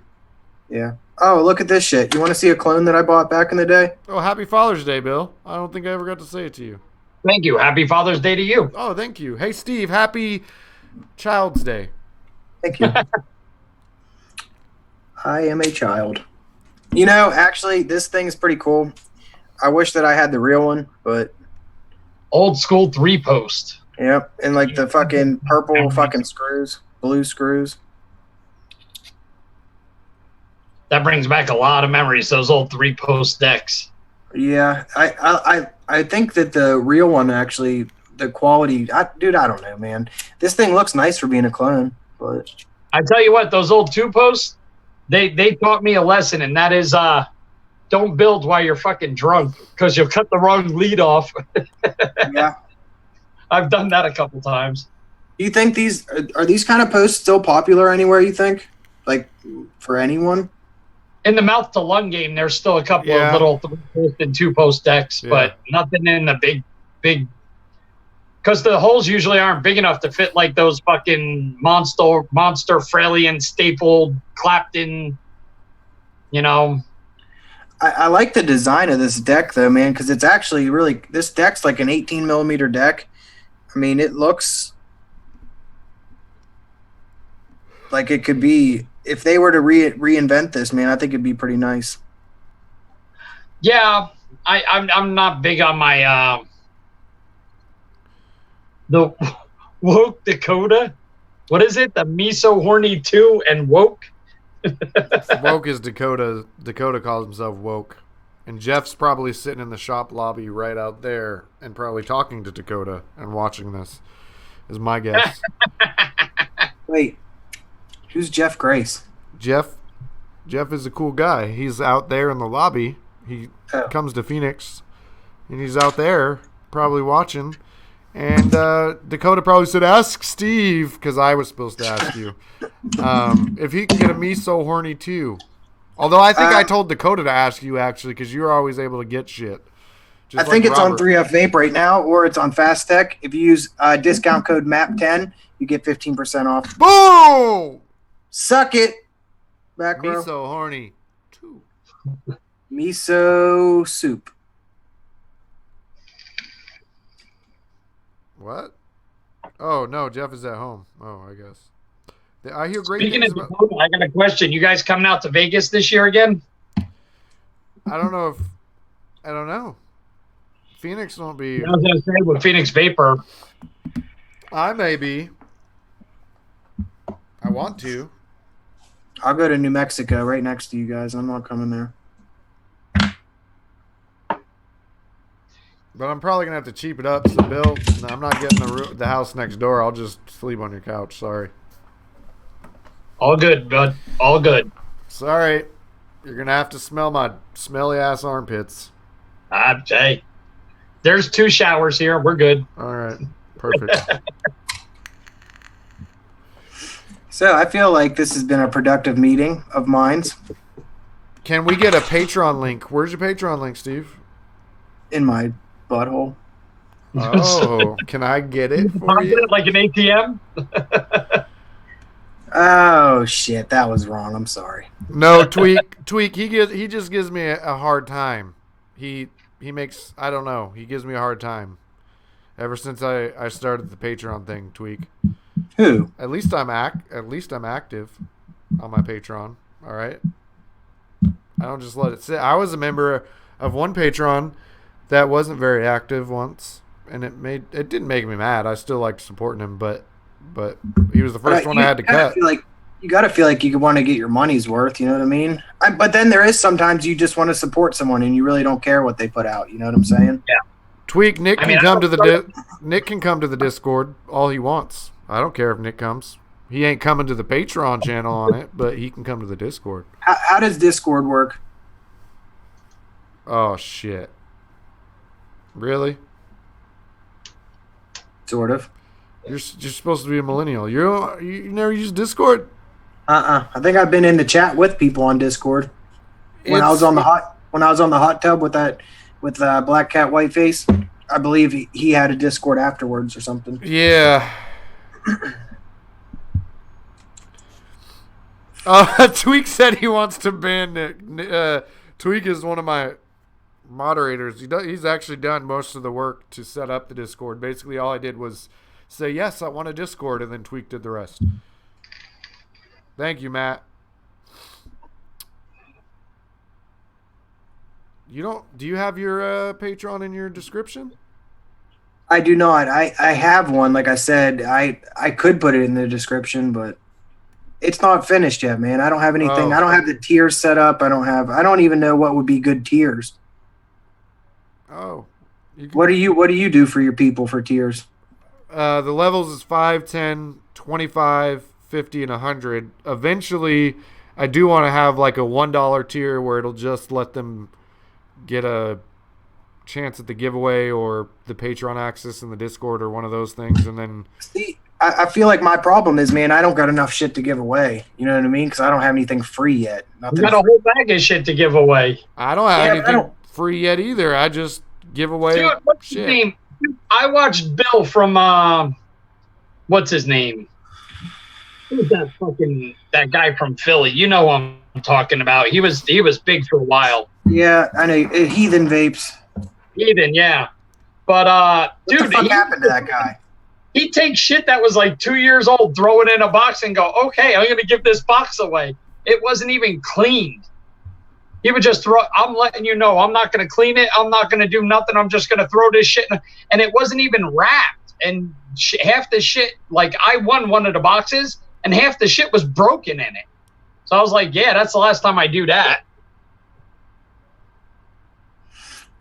Yeah. Oh, look at this shit. You want to see a clone that I bought back in the day? Oh, happy Father's Day, Bill. I don't think I ever got to say it to you. Thank you. Happy Father's Day to you. Oh, thank you. Hey, Steve, happy Child's Day. Thank you. I am a child. You know, actually, this thing's pretty cool. I wish that I had the real one, but Old school 3-post. yep. And like the fucking purple fucking screws, blue screws. That brings back a lot of memories, those old 3-post decks. Yeah, I think that the real one actually, the quality, dude, I don't know, man. This thing looks nice for being a clone, but I tell you what, those old 2-posts, they taught me a lesson, and that is don't build while you're fucking drunk because you'll cut the wrong lead off. yeah. I've done that a couple times. Do you think these are these kind of posts still popular anywhere? You think, like, for anyone? In the mouth to lung game, there's still a couple Yeah. of little 3-post and 2-post decks, Yeah. but nothing in the big. Because the holes usually aren't big enough to fit like those fucking monster Fralian stapled Clapton. You know, I like the design of this deck though, man, because it's actually really, this deck's like an 18 millimeter deck. I mean, it looks like it could be, if they were to reinvent this, man, I think it'd be pretty nice. yeah. I'm not big on my the woke Dakota. What is it? The Miso Horny 2 and woke. Woke is Dakota. Dakota calls himself Woke. And Jeff's probably sitting in the shop lobby right out there and probably talking to Dakota and watching this, is my guess. Wait, who's Jeff Grace? Jeff is a cool guy. He's out there in the lobby. He Oh. comes to Phoenix, and he's out there probably watching. And Dakota probably said, ask Steve, because I was supposed to ask you, if he can get a Me So Horny too. Although I think I told Dakota to ask you, actually, because you're always able to get shit. I Just think like it's on Robert. 3F Vape right now, or it's on Fast Tech. If you use discount code MAP10, you get 15% off. Boom! Suck it, back Me row. So Horny too. Miso soup. What? Oh, no, Jeff is at home. Oh, I guess. I hear great Speaking things of about... Dakota, I got a question. You guys coming out to Vegas this year again? I don't know. Phoenix won't be... I was going to say with Phoenix Vapor. I may be. I want to. I'll go to New Mexico right next to you guys. I'm not coming there. But I'm probably going to have to cheap it up. So, Bill, no, I'm not getting the house next door. I'll just sleep on your couch. Sorry. All good, bud. All good. Sorry. You're going to have to smell my smelly-ass armpits. Hey, there's 2 showers here. We're good. All right. Perfect. So I feel like this has been a productive meeting of minds Can we get a Patreon link? Where's your Patreon link, Steve? in my butthole. Oh, can I get it for you? Like an ATM? Oh shit, that was wrong. I'm sorry. No, Tweak. He just gives me a hard time. He makes, I don't know. He gives me a hard time. Ever since I started the Patreon thing, Tweak. Who? At least I'm active on my Patreon. All right. I don't just let it sit. I was a member of one Patreon that wasn't very active once, and it didn't make me mad. I still liked supporting him, but he was the first one I had to cut. You got to feel like you want to get your money's worth. You know what I mean? But then there is sometimes you just want to support someone and you really don't care what they put out. You know what I'm saying? Yeah. Tweak, Nick I mean, can come to the Nick can come to the Discord all he wants. I don't care if Nick comes. He ain't coming to the Patreon channel on it, but he can come to the Discord. How does Discord work? Oh shit! Really? Sort of. You're supposed to be a millennial. You never use Discord? I think I've been in the chat with people on Discord. When I was on the hot tub with Black Cat Whiteface, I believe he had a Discord afterwards or something. Yeah. Tweak said he wants to ban Nick. Tweak is one of my moderators. He's actually done most of the work to set up the Discord. Basically, all I did was say, yes, I want a Discord, and then Tweak did the rest. Thank you, Matt. Do you have your Patreon in your description? I do not. I have one. Like I said, I could put it in the description, but it's not finished yet, man. I don't have anything. I don't have the tiers set up. I don't even know what would be good tiers. Oh. What do you do for your people for tiers? The levels is 5, 10, 25, 50, and 100. Eventually, I do want to have like a $1 tier where it'll just let them get a chance at the giveaway or the Patreon access in the Discord or one of those things. And then see, I feel like my problem is, man, I don't got enough shit to give away. You know what I mean? Because I don't have anything free yet. You got a whole bag of shit to give away. I don't have anything free yet either. I just give away Dude, what's shit. His name? I watched Bill from what's his name? Who's that guy from Philly? You know what I'm talking about. He was big for a while. Yeah, I know. Heathen Vapes. Heathen, yeah. But what dude, the fuck happened to that guy? He'd take shit that was like 2 years old, throw it in a box, and go, "Okay, I'm gonna give this box away." It wasn't even cleaned. He would just throw. I'm letting you know, I'm not gonna clean it. I'm not gonna do nothing. I'm just gonna throw this shit, and it wasn't even wrapped. And half the shit, like I won one of the boxes, and half the shit was broken in it. So I was like, "Yeah, that's the last time I do that."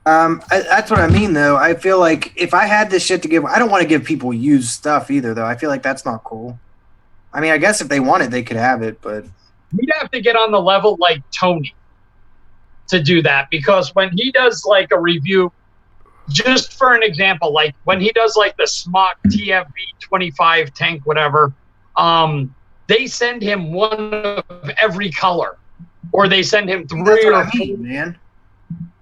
That's what I mean, though. I feel like if I had this shit to give, I don't want to give people used stuff either, though. I feel like that's not cool. I mean, I guess if they want it, they could have it, but You'd have to get on the level like Tony to do that, because when he does like a review, just for an example, like when he does like the Smock TFV 25 tank, whatever, they send him one of every color, or they send him three or four, man.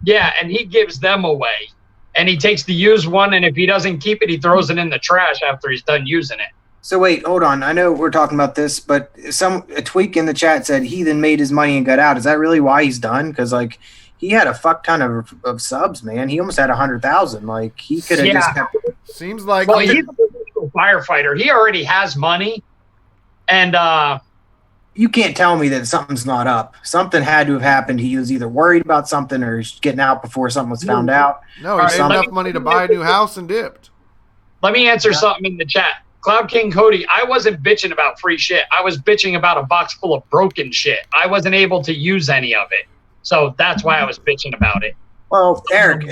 Yeah, and he gives them away. And he takes the used one, and if he doesn't keep it, he throws it in the trash after he's done using it. So wait, hold on. I know we're talking about this, but a tweak in the chat said Heathen made his money and got out. Is that really why he's done? Because like he had a fuck ton of subs, man. He almost had 100,000. Like he could have just kept. Seems like he's a professional firefighter. He already has money, and you can't tell me that something's not up. Something had to have happened. He was either worried about something or he's getting out before something was found out. No, he had enough money to buy a new house and dipped. Let me answer something in the chat. Cloud King Cody, I wasn't bitching about free shit. I was bitching about a box full of broken shit. I wasn't able to use any of it. So that's why I was bitching about it. Well, Eric,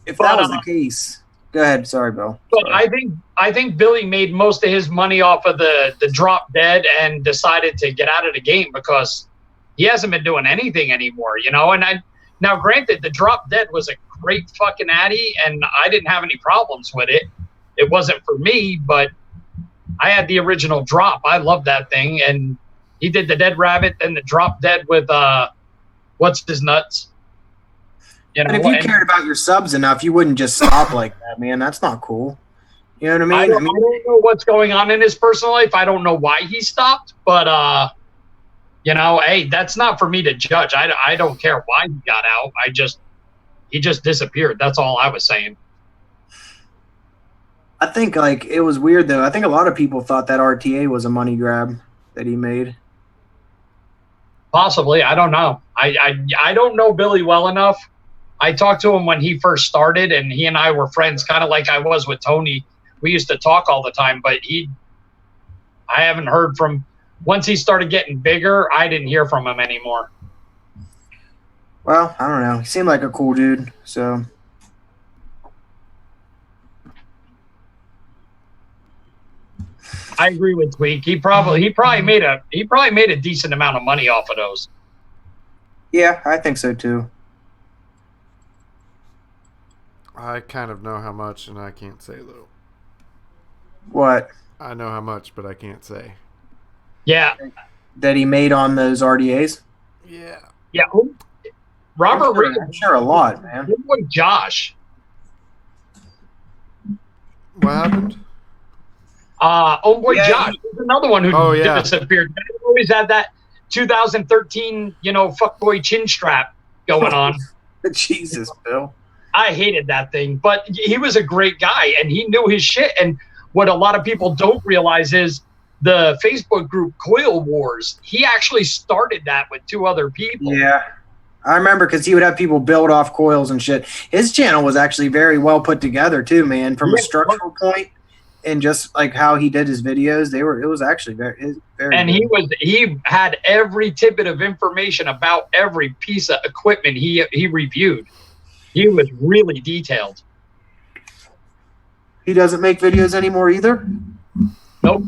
if that was the case, go ahead. Sorry, Bill. But I think Billy made most of his money off of the drop dead and decided to get out of the game because he hasn't been doing anything anymore, you know? And now granted, the drop dead was a great fucking Addy and I didn't have any problems with it. It wasn't for me, but I had the original drop. I love that thing. And he did the dead rabbit and the drop dead with what's his nuts. You know, but if you cared about your subs enough, you wouldn't just stop like that, man. That's not cool. You know what I mean? I don't know what's going on in his personal life. I don't know why he stopped, but you know, hey, that's not for me to judge. I don't care why he got out. He just disappeared. That's all I was saying. I think like it was weird though. I think a lot of people thought that RTA was a money grab that he made. Possibly, I don't know. I don't know Billy well enough. I talked to him when he first started, and he and I were friends, kind of like I was with Tony. We used to talk all the time, but I haven't heard from once he started getting bigger, I didn't hear from him anymore. Well, I don't know. He seemed like a cool dude, so. I agree with Tweak. He probably made a decent amount of money off of those. Yeah, I think so too. I kind of know how much, and I can't say though. What? I know how much, but I can't say. Yeah. That he made on those RDAs? Yeah. Yeah. Robert Reed. I'm sure a lot, man. Good boy, Josh. What happened? Homeboy Josh. There's another one who disappeared. He always had that 2013, fuckboy chin strap going on. Jesus, Bill. I hated that thing, but he was a great guy and he knew his shit. And what a lot of people don't realize is the Facebook group Coil Wars, he actually started that with 2 other people. Yeah. I remember because he would have people build off coils and shit. His channel was actually very well put together too, man, from a structural point and just like how he did his videos. It was actually very and good. He had every tidbit of information about every piece of equipment he reviewed. He was really detailed. He doesn't make videos anymore either? Nope.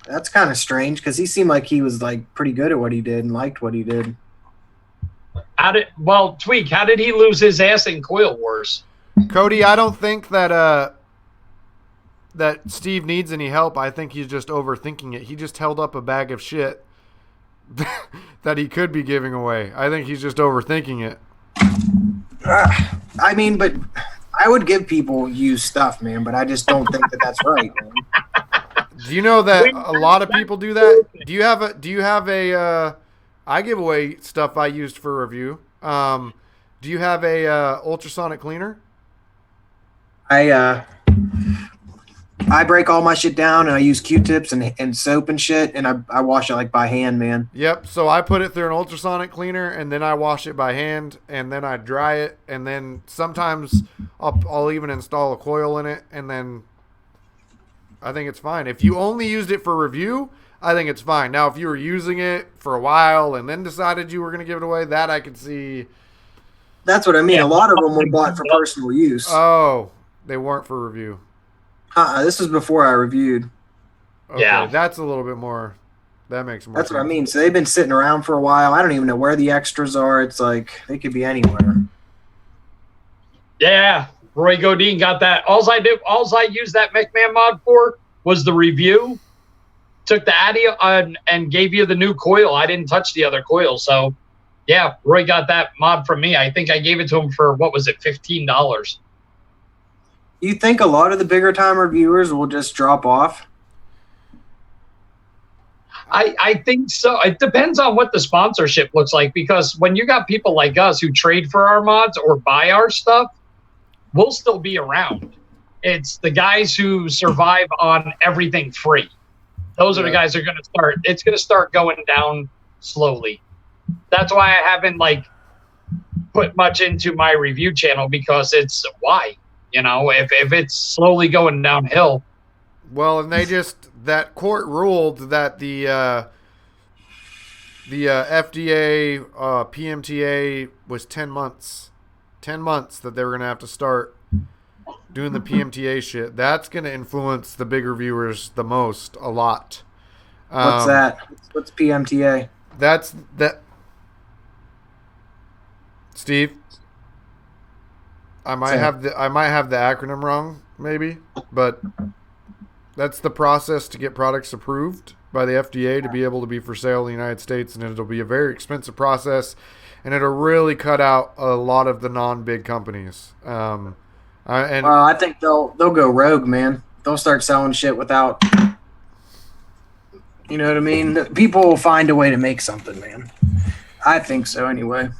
That's kind of strange because he seemed like he was like pretty good at what he did and liked what he did. Tweak, how did he lose his ass in Coil Wars? Cody, I don't think that Steve needs any help. I think he's just overthinking it. He just held up a bag of shit that he could be giving away. I think he's just overthinking it. I mean, but I would give people used stuff, man, but I just don't think that that's right, man. Do you know that a lot of people do that? Do you have a I give away stuff I used for review. Do you have a ultrasonic cleaner? I break all my shit down and I use Q-tips and soap and shit and I wash it like by hand, man. Yep. So I put it through an ultrasonic cleaner and then I wash it by hand and then I dry it and then sometimes I'll even install a coil in it and then I think it's fine. If you only used it for review, I think it's fine. Now, if you were using it for a while and then decided you were going to give it away, that I could see. That's what I mean. A lot of them were bought for personal use. Oh, they weren't for review. This was before I reviewed. Okay, yeah. That's a little bit more. That makes more sense. That's what I mean. So they've been sitting around for a while. I don't even know where the extras are. It's like they could be anywhere. Yeah. Roy Godin got that. All I used that McMahon mod for was the review. Took the Addy and gave you the new coil. I didn't touch the other coil. So, yeah, Roy got that mod from me. I think I gave it to him for, what was it, $15. You think a lot of the bigger time reviewers will just drop off? I think so. It depends on what the sponsorship looks like because when you got people like us who trade for our mods or buy our stuff, we'll still be around. It's the guys who survive on everything free. Those are the guys who are going to start. It's going to start going down slowly. That's why I haven't put much into my review channel because it's why, if it's slowly going downhill. Well, and that court ruled that the FDA PMTA was 10 months. 10 months that they were going to have to start doing the PMTA shit. That's going to influence the big reviewers the most, a lot. What's that? What's PMTA? That's that. Steve, I might have the acronym wrong, maybe, but that's the process to get products approved by the FDA to be able to be for sale in the United States, and it'll be a very expensive process. And it'll really cut out a lot of the non-big companies. I think they'll go rogue, man. They'll start selling shit without, you know what I mean? People will find a way to make something, man. I think so, anyway.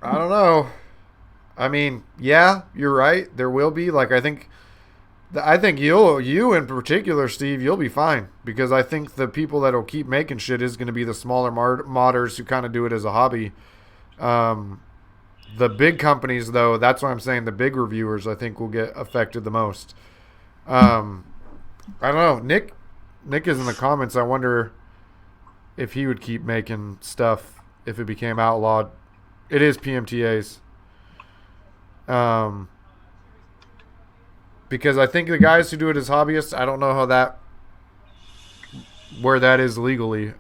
I don't know. I mean, yeah, you're right. There will be. I think you in particular, Steve, you'll be fine because I think the people that'll keep making shit is going to be the smaller modders who kind of do it as a hobby. The big companies, though, that's why I'm saying the big reviewers, I think, will get affected the most. I don't know. Nick is in the comments. I wonder if he would keep making stuff if it became outlawed. It is PMTAs. Because I think the guys who do it as hobbyists, I don't know where that is legally.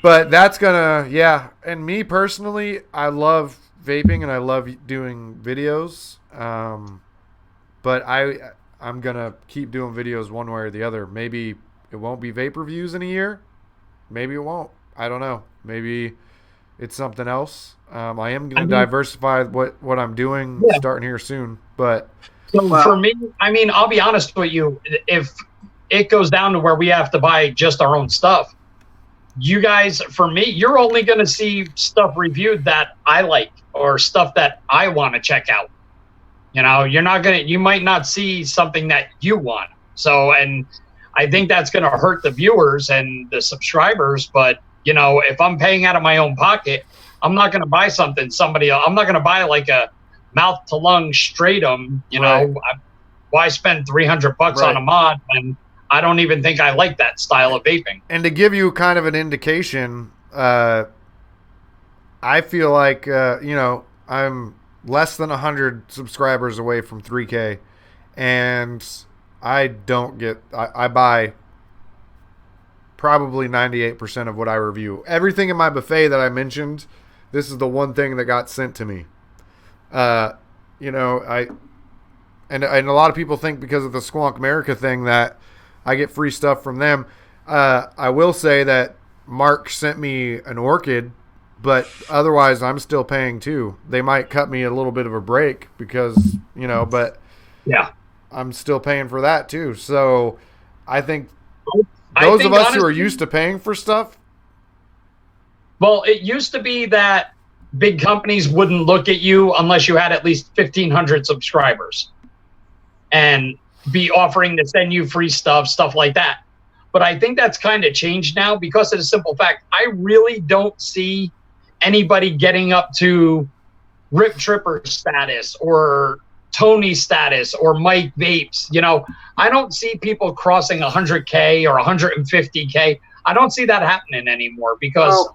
But that's gonna, yeah. And me personally, I love vaping and I love doing videos. But I'm gonna keep doing videos one way or the other. Maybe it won't be vape reviews in a year. Maybe it won't. I don't know. Maybe it's something else. I am gonna diversify what I'm doing starting here soon. But for me, I mean, I'll be honest with you. If it goes down to where we have to buy just our own stuff, you guys, for me, you're only going to see stuff reviewed that I like or stuff that I want to check out. You know, you might not see something that you want. So, and I think that's going to hurt the viewers and the subscribers. But, you know, if I'm paying out of my own pocket, I'm not going to buy something I'm not going to buy like a mouth to lung stratum, you know, why spend $300 on a mod and I don't even think I like that style of vaping. And to give you kind of an indication, I feel like, you know, I'm less than 100 subscribers away from 3K. And I buy probably 98% of what I review. Everything in my buffet that I mentioned, this is the one thing that got sent to me. You know, and a lot of people think because of the Squonk America thing that I get free stuff from them. I will say that Mark sent me an orchid, but otherwise I'm still paying too. They might cut me a little bit of a break because, you know, but yeah, I'm still paying for that too. So I think those of us who are used to paying for stuff. Well, it used to be that big companies wouldn't look at you unless you had at least 1,500 subscribers and be offering to send you free stuff like that. But I think that's kind of changed now because of the simple fact, I really don't see anybody getting up to Rip Tripper status or Tony status or Mike Vapes. You know, I don't see people crossing 100K or 150K. I don't see that happening anymore because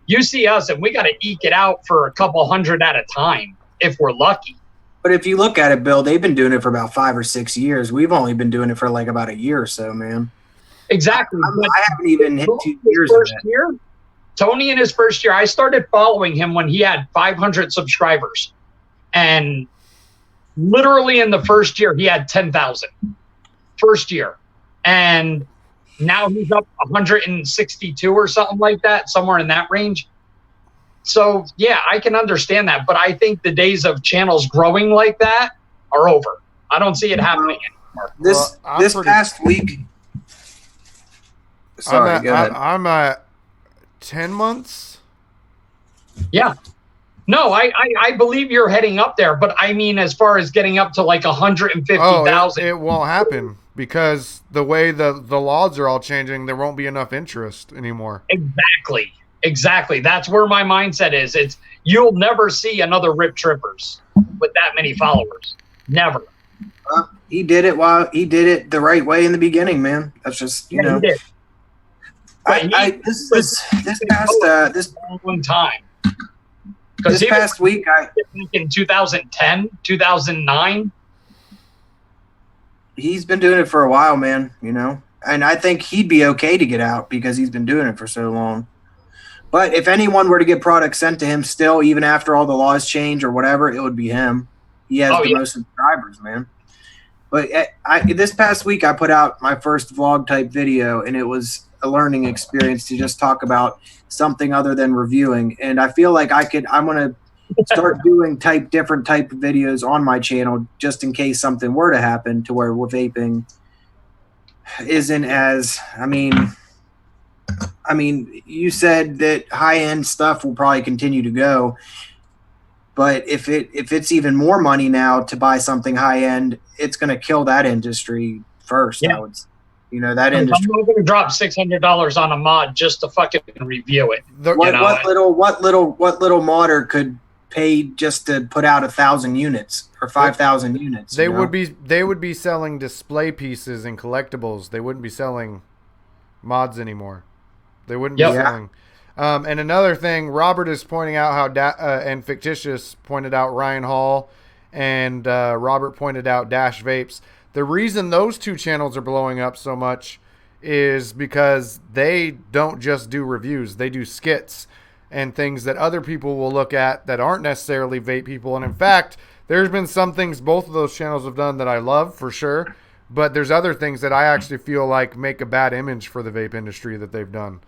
you see us and we got to eke it out for a couple hundred at a time if we're lucky. But if you look at it, Bill, they've been doing it for about 5 or 6 years. We've only been doing it for like about a year or so, man. Exactly. I haven't even hit 2 years. Tony in his first year, I started following him when he had 500 subscribers. And literally in the first year, he had 10,000. First year. And now he's up 162 or something like that, somewhere in that range. So, yeah, I can understand that. But I think the days of channels growing like that are over. I don't see it happening anymore. This past week. Sorry, go ahead. I'm at 10 months. Yeah. No, I believe you're heading up there. But I mean, as far as getting up to like 150,000. It won't happen because the way the laws are all changing, there won't be enough interest anymore. Exactly. That's where my mindset is. You'll never see another Rip Trippers with that many followers. Never. He did it the right way in the beginning, man. That's just, you know. He did. This past week, in 2010, 2009. He's been doing it for a while, man, you know. And I think he'd be okay to get out because he's been doing it for so long. But if anyone were to get products sent to him still, even after all the laws change or whatever, it would be him. He has the most subscribers, man. But this past week, I put out my first vlog type video, and it was a learning experience to just talk about something other than reviewing. And I feel like I'm going to start doing different type of videos on my channel just in case something were to happen to where vaping isn't as, I mean, you said that high-end stuff will probably continue to go, but if it's even more money now to buy something high-end, it's going to kill that industry first. Yeah. That industry. I'm going to drop $600 on a mod just to fucking review it. What little modder could paid just to put out 1,000 units or 5,000 units. They would be selling display pieces and collectibles. They wouldn't be selling mods anymore. They wouldn't be selling. And another thing, Robert is pointing out how and Fictitious pointed out Ryan Hall, and Robert pointed out Dash Vapes. The reason those two channels are blowing up so much is because they don't just do reviews. They do skits and things that other people will look at that aren't necessarily vape people. And in fact, there's been some things both of those channels have done that I love for sure. But there's other things that I actually feel like make a bad image for the vape industry that they've done.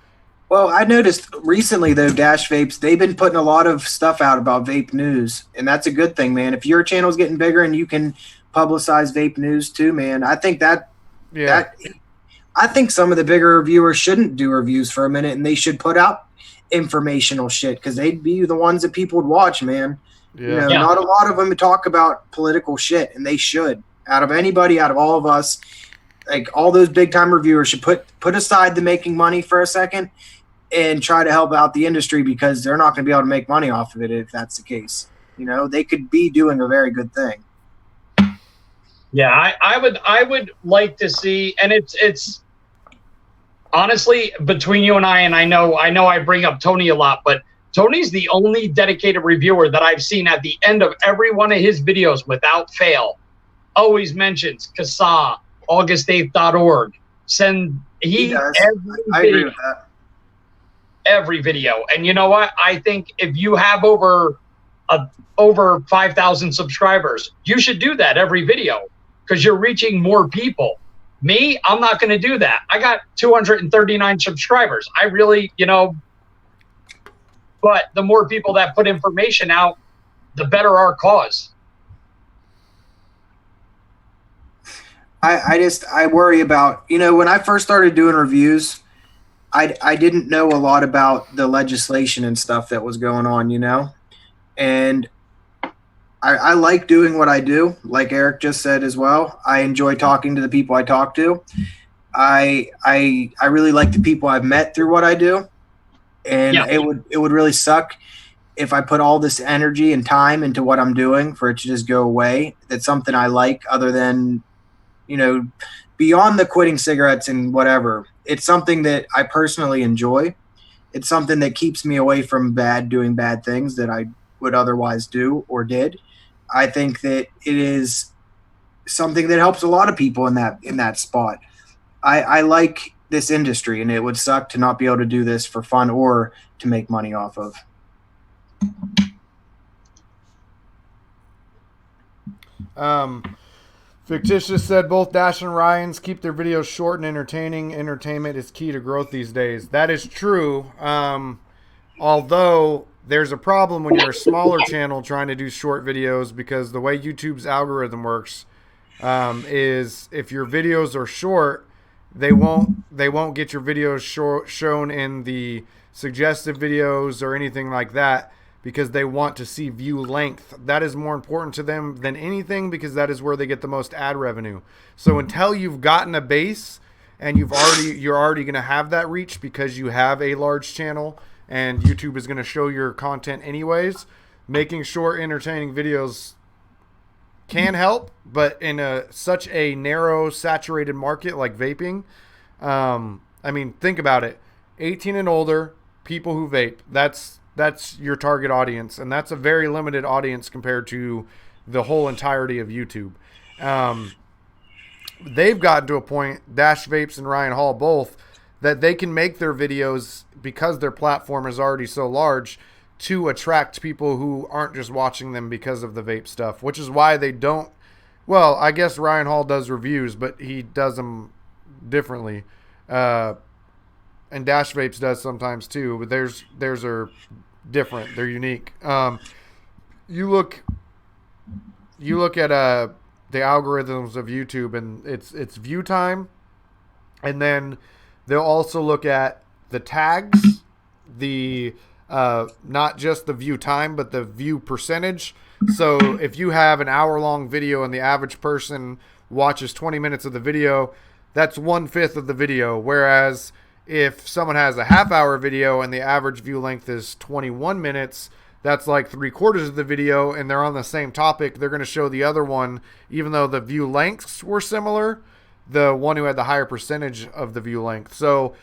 Well, I noticed recently, though, Dash Vapes, they've been putting a lot of stuff out about vape news. And that's a good thing, man. If your channel's getting bigger and you can publicize vape news too, man, I think I think some of the bigger reviewers shouldn't do reviews for a minute, and they should put out informational shit because they'd be the ones that people would watch, man. Yeah. Not a lot of them talk about political shit, and they should. Out of all of us, like all those big time reviewers should put aside the making money for a second and try to help out the industry, because they're not going to be able to make money off of it if that's the case. They could be doing a very good thing. Yeah, I would like to see, and it's honestly between you and I know I bring up Tony a lot, but Tony's the only dedicated reviewer that I've seen at the end of every one of his videos without fail always mentions CASA, August8th.org. He does. I agree with that. Every video. And you know what? I think if you have over 5,000 subscribers, you should do that every video, because you're reaching more people. Me, I'm not going to do that. I got 239 subscribers. I really, but the more people that put information out, the better our cause. I worry about, when I first started doing reviews, I didn't know a lot about the legislation and stuff that was going on, and I like doing what I do, like Eric just said as well. I enjoy talking to the people I talk to. I really like the people I've met through what I do, and it would really suck if I put all this energy and time into what I'm doing for it to just go away. That's something I like, other than, beyond the quitting cigarettes and whatever. It's something that I personally enjoy. It's something that keeps me away from doing bad things that I would otherwise do or did. I think that it is something that helps a lot of people in that spot. I like this industry, and it would suck to not be able to do this for fun or to make money off of. Fictitious said both Dash and Ryan's keep their videos short and entertaining. Entertainment is key to growth these days. That is true. Although there's a problem when you're a smaller channel trying to do short videos, because the way YouTube's algorithm works is if your videos are short, they won't get your videos shown in the suggestive videos or anything like that, because they want to see view length. That is more important to them than anything, because that is where they get the most ad revenue. So until you've gotten a base and you're already going to have that reach because you have a large channel and YouTube is going to show your content anyways, making short, entertaining videos can help, but in such a narrow, saturated market like vaping, think about it. 18 and older, people who vape, that's your target audience, and that's a very limited audience compared to the whole entirety of YouTube. They've gotten to a point, Dash Vapes and Ryan Hall both, that they can make their videos, because their platform is already so large, to attract people who aren't just watching them because of the vape stuff, which is why they don't. Well, I guess Ryan Hall does reviews, but he does them differently. And Dash Vapes does sometimes too, but theirs are different. They're unique. You look at the algorithms of YouTube, and it's view time, and then they'll also look at the tags, the not just the view time, but the view percentage. So if you have an hour-long video and the average person watches 20 minutes of the video, that's 1/5 of the video. Whereas if someone has a half-hour video and the average view length is 21 minutes, that's like 3/4 of the video and they're on the same topic, they're going to show the other one, even though the view lengths were similar, the one who had the higher percentage of the view length. So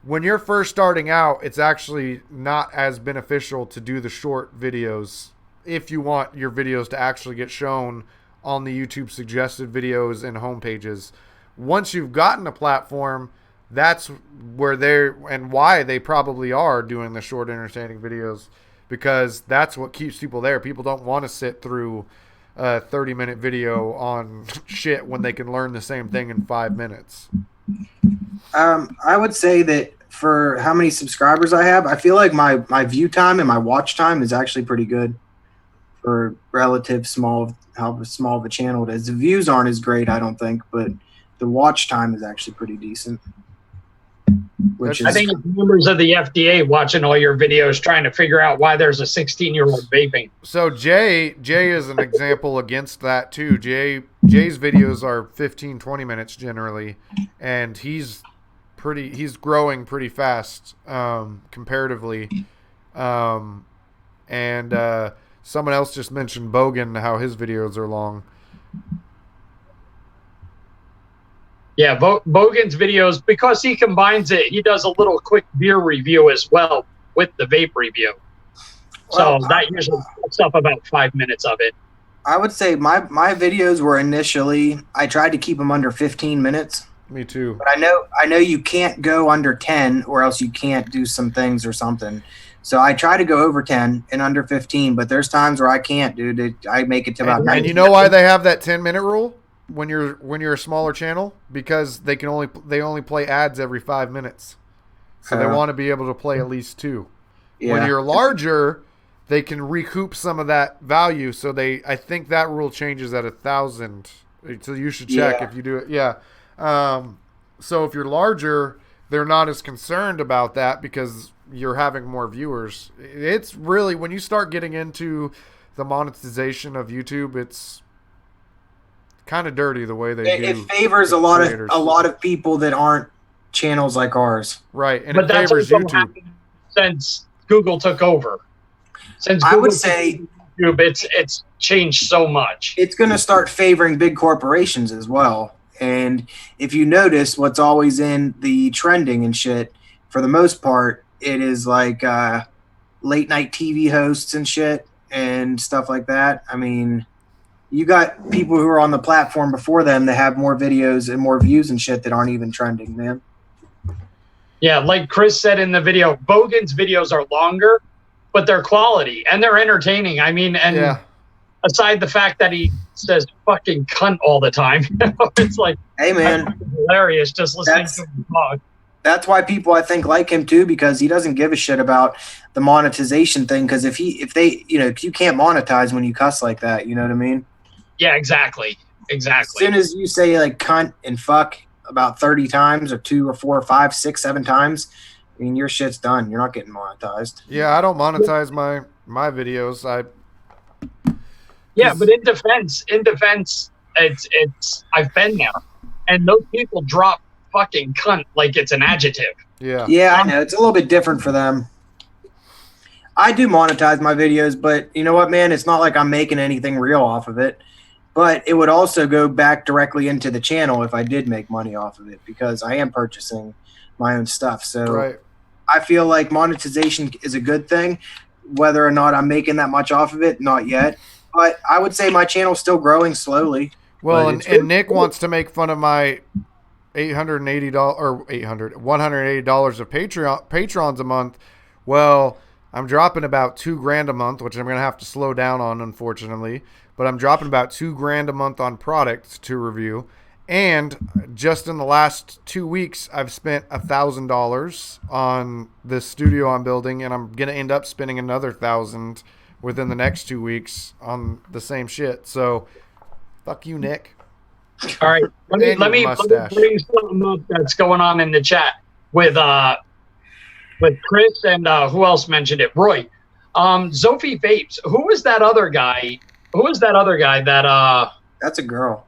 when you're first starting out, it's actually not as beneficial to do the short videos if you want your videos to actually get shown on the YouTube suggested videos and homepages. Once you've gotten a platform, that's where they're and why they probably are doing the short entertaining videos, because that's what keeps people there. People don't want to sit through a 30-minute video on shit when they can learn the same thing in 5 minutes. I would say that for how many subscribers I have, I feel like my view time and my watch time is actually pretty good for relative how small of a channel it is. The views aren't as great, I don't think, but the watch time is actually pretty decent. I think it's members of the FDA watching all your videos trying to figure out why there's a 16-year-old vaping. So Jay is an example against that too. Jay's videos are 15, 20 minutes generally, and he's growing pretty fast comparatively. And someone else just mentioned Bogan, how his videos are long. Yeah, Bogan's videos, because he combines it, he does a little quick beer review as well with the vape review. So that usually puts up about 5 minutes of it. I would say my videos were initially, I tried to keep them under 15 minutes. Me too. But I know you can't go under 10 or else you can't do some things or something. So I try to go over 10 and under 15, but there's times where I can't, dude. I make it to about 19. And you know why they have that 10-minute rule when you're a smaller channel? Because they only play ads every 5 minutes. So they want to be able to play at least 2. Yeah. When you're larger, they can recoup some of that value. So I think that rule changes at 1,000. So you should check if you do it. Yeah. So if you're larger, they're not as concerned about that because you're having more viewers. It's really, when you start getting into the monetization of YouTube, it's kind of dirty the way they do. It favors a lot of people that aren't channels like ours. Right. And it favors YouTube. Since Google took over. I would say YouTube, it's changed so much. It's going to start favoring big corporations as well. And if you notice what's always in the trending and shit, for the most part, it is like late night TV hosts and shit and stuff like that. I mean, you got people who are on the platform before them that have more videos and more views and shit that aren't even trending, man. Yeah, like Chris said in the video, Bogan's videos are longer, but they're quality and they're entertaining. I mean, and aside the fact that he says fucking cunt all the time, it's like, hey man, hilarious just listening to him talk. That's why people, I think, like him too, because he doesn't give a shit about the monetization thing. Because if you can't monetize when you cuss like that, you know what I mean? Yeah, exactly. As soon as you say like cunt and fuck about 30 times or 2 or 4 or 5, 6, 7 times, I mean, your shit's done. You're not getting monetized. Yeah, I don't monetize my videos. But in defense, it's I've been there, and those people drop fucking cunt like it's an adjective. Yeah, I know. It's a little bit different for them. I do monetize my videos, but you know what, man? It's not like I'm making anything real off of it. But it would also go back directly into the channel if I did make money off of it, because I am purchasing my own stuff. So I feel like monetization is a good thing. Whether or not I'm making that much off of it, not yet. But I would say my channel's still growing slowly. Well, and Nick wants to make fun of my $180 of Patrons a month. Well, I'm dropping about $2,000 a month, which I'm going to have to slow down on, unfortunately. But I'm dropping about $2,000 a month on products to review. And just in the last 2 weeks, I've spent $1,000 on the studio I'm building, and I'm going to end up spending another $1,000 within the next 2 weeks on the same shit. So, fuck you, Nick. All right, let me bring something up that's going on in the chat with Chris and who else mentioned it? Roy. Zophie Vapes. Who was that other guy? That That's a girl.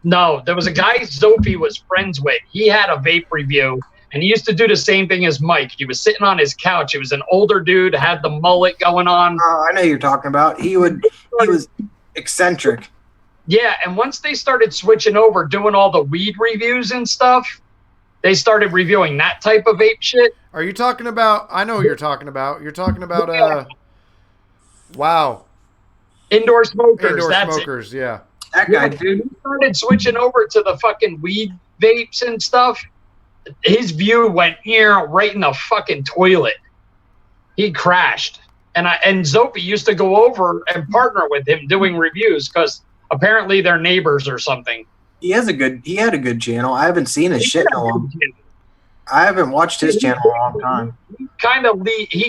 No, there was a guy Zophie was friends with. He had a vape review, And he used to do the same thing as Mike. He was sitting on his couch. He was an older dude, had the mullet going on. Oh, I know who you're talking about. He was eccentric. Yeah, and once they started switching over, doing all the weed reviews and stuff, they started reviewing that type of vape shit. Are you talking about? I know what you're talking about. You're talking about wow. Indoor smokers. Indoor that's smokers, it. yeah. That guy, Yeah, dude. he started switching over to the fucking weed vapes and stuff. His view went here right in the fucking toilet. He crashed. And Zophie used to go over and partner with him doing reviews because apparently they're neighbors or something. He had a good channel. I haven't seen his shit in a long time. I haven't watched his channel in a long time. He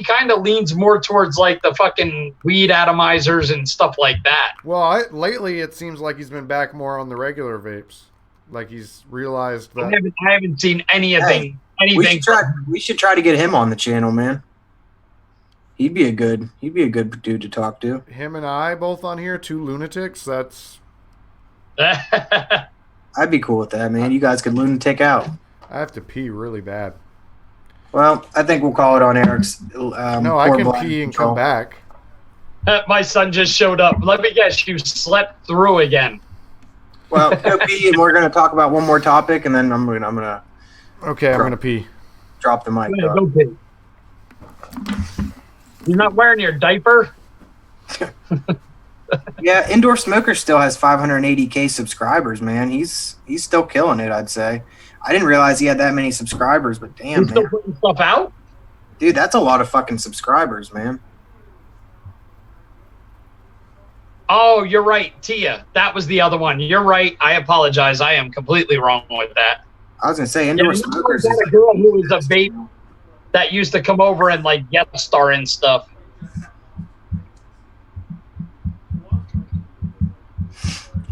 kind of leans more towards like the fucking weed atomizers and stuff like that. Well, lately it seems like he's been back more on the regular vapes. Like he's realized that. I haven't seen anything. We should try to get him on the channel, man. He'd be a good dude to talk to. Him and I both on here, two lunatics. That's. I'd be cool with that, man. You guys could lunatic out. I have to pee really bad. Well, I think we'll call it on Eric's. No, I can pee and come back. My son just showed up. Let me guess, you slept through again. Well, go pee, and we're gonna talk about one more topic, and then I'm gonna. Okay, I'm gonna pee. Drop the mic. Go pee. You're not wearing your diaper? Yeah, Indoor Smoker still has 580K subscribers, man. He's still killing it, I'd say. I didn't realize he had that many subscribers, but damn, He's still putting stuff out? Dude, that's a lot of fucking subscribers, man. Oh, you're right, Tia. That was the other one. You're right. I apologize. I am completely wrong with that. I was gonna say Indoor Smokers is a girl who was a vape that used to come over and like guest star and stuff.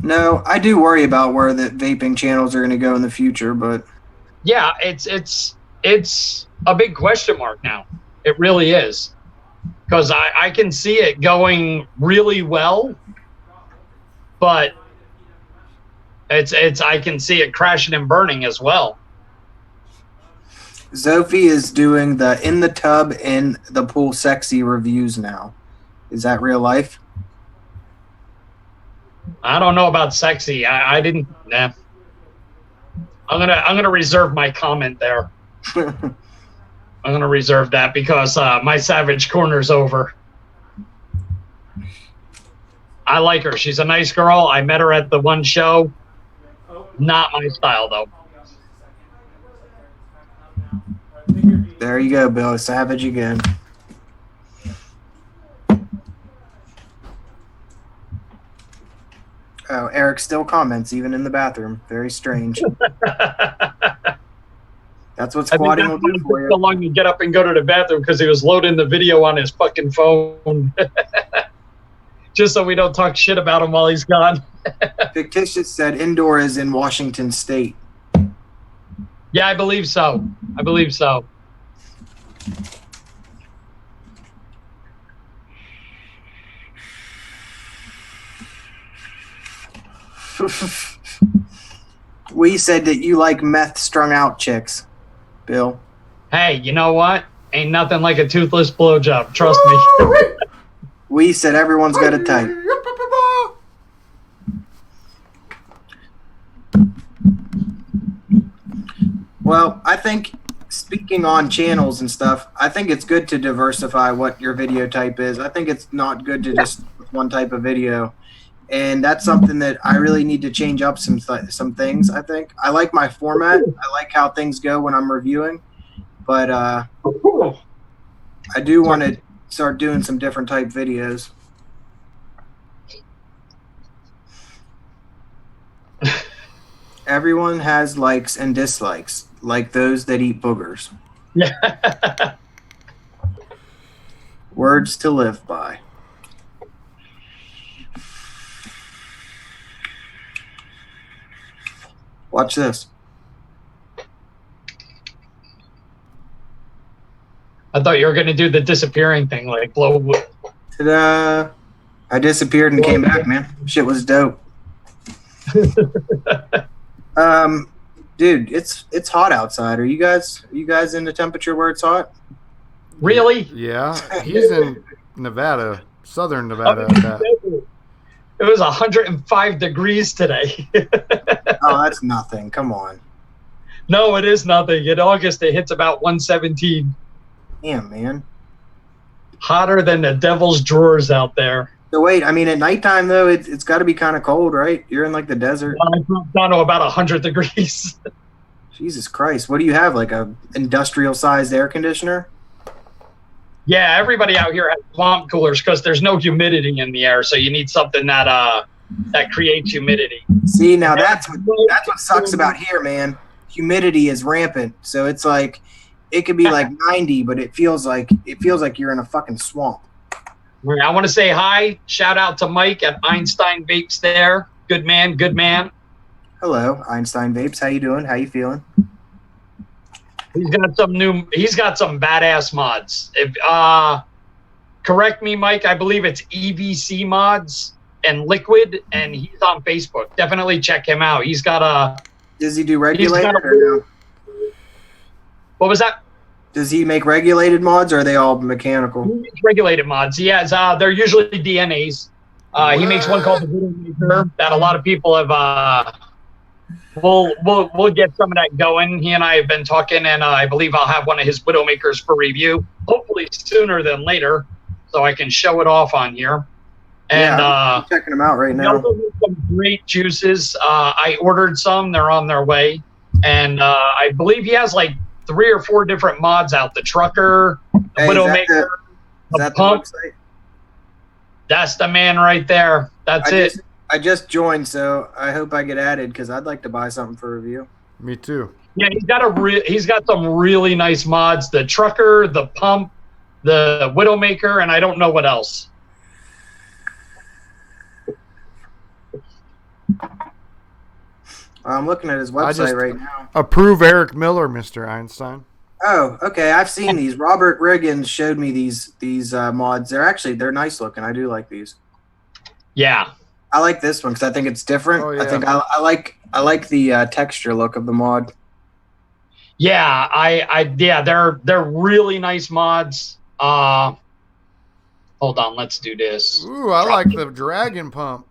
No, I do worry about where the vaping channels are going to go in the future, but yeah, it's a big question mark now. It really is, because I can see it going really well, but it's I can see it crashing and burning as well. Zophie is doing the in the tub in the pool sexy reviews now. Is that real life? I don't know about sexy. I didn't. Nah. I'm gonna reserve my comment there. I'm gonna reserve that because my Savage Corner's over. I like her. She's a nice girl. I met her at the one show. Not my style though. There you go, Bill. Savage again. Oh, Eric still comments even in the bathroom. Very strange. That's what squatting will do for you. So long to get up and go to the bathroom because he was loading the video on his fucking phone. Just so we don't talk shit about him while he's gone. Fictitious said indoor is in Washington State. Yeah, I believe so. I believe so. We said that you like meth strung out chicks, Bill. Hey, you know what? Ain't nothing like a toothless blowjob. Trust me. We said everyone's got a type. Well, I think, speaking on channels and stuff, I think it's good to diversify what your video type is. I think it's not good to just one type of video. And that's something that I really need to change up some things, I think. I like my format. I like how things go when I'm reviewing. But I do want to start doing some different type videos. Everyone has likes and dislikes, like those that eat boogers. Words to live by. Watch this. I thought you were going to do the disappearing thing, like blow. Ta-da! I disappeared and came back, man. Shit was dope. Dude, it's hot outside. Are you guys in the temperature where it's hot? Really? Yeah, he's in Nevada, southern Nevada at that. It was 105 degrees today. Oh, that's nothing. Come on. No, it is nothing. In August, it hits about 117. Damn, man. Hotter than the devil's drawers out there. So wait, I mean, at nighttime though, it's got to be kind of cold, right? You're in like the desert. I dropped down to about 100 degrees. Jesus Christ, what do you have? Like a industrial-sized air conditioner? Yeah, everybody out here has swamp coolers because there's no humidity in the air, so you need something that creates humidity. See, now that's what sucks about here, man. Humidity is rampant, so it's like it could be like 90, but it feels like you're in a fucking swamp. I want to say hi. Shout out to Mike at Einstein Vapes there. Good man, good man. Hello, Einstein Vapes. How you doing? How you feeling? He's got some badass mods. If correct me, Mike, I believe it's EVC mods and Liquid, and he's on Facebook. Definitely check him out. He's got a. Does he do regulated or no? What was that? Does he make regulated mods or are they all mechanical? He makes regulated mods. He has they're usually DNAs. He makes one called the Widowmaker that a lot of people have we'll get some of that going. He and I have been talking, and I believe I'll have one of his Widowmakers for review, hopefully sooner than later, so I can show it off on here. And I'm checking them out right now. He also makes some great juices. I ordered some; they're on their way, and I believe he has like 3 or 4 different mods out. The Trucker, the Widowmaker, the Pump. That's the man right there. That's it. I just joined, so I hope I get added because I'd like to buy something for review. Me too. Yeah, he's got some really nice mods. The Trucker, the Pump, the Widowmaker, and I don't know what else. I'm looking at his website right now. Approve Eric Miller, Mr. Einstein. Oh, okay. I've seen these. Robert Riggins showed me these mods. They're nice looking. I do like these. Yeah. I like this one because I think it's different. Oh, yeah. I think I like the texture look of the mod. Yeah, they're really nice mods. Hold on, let's do this. Ooh, I like the Dragon Pump.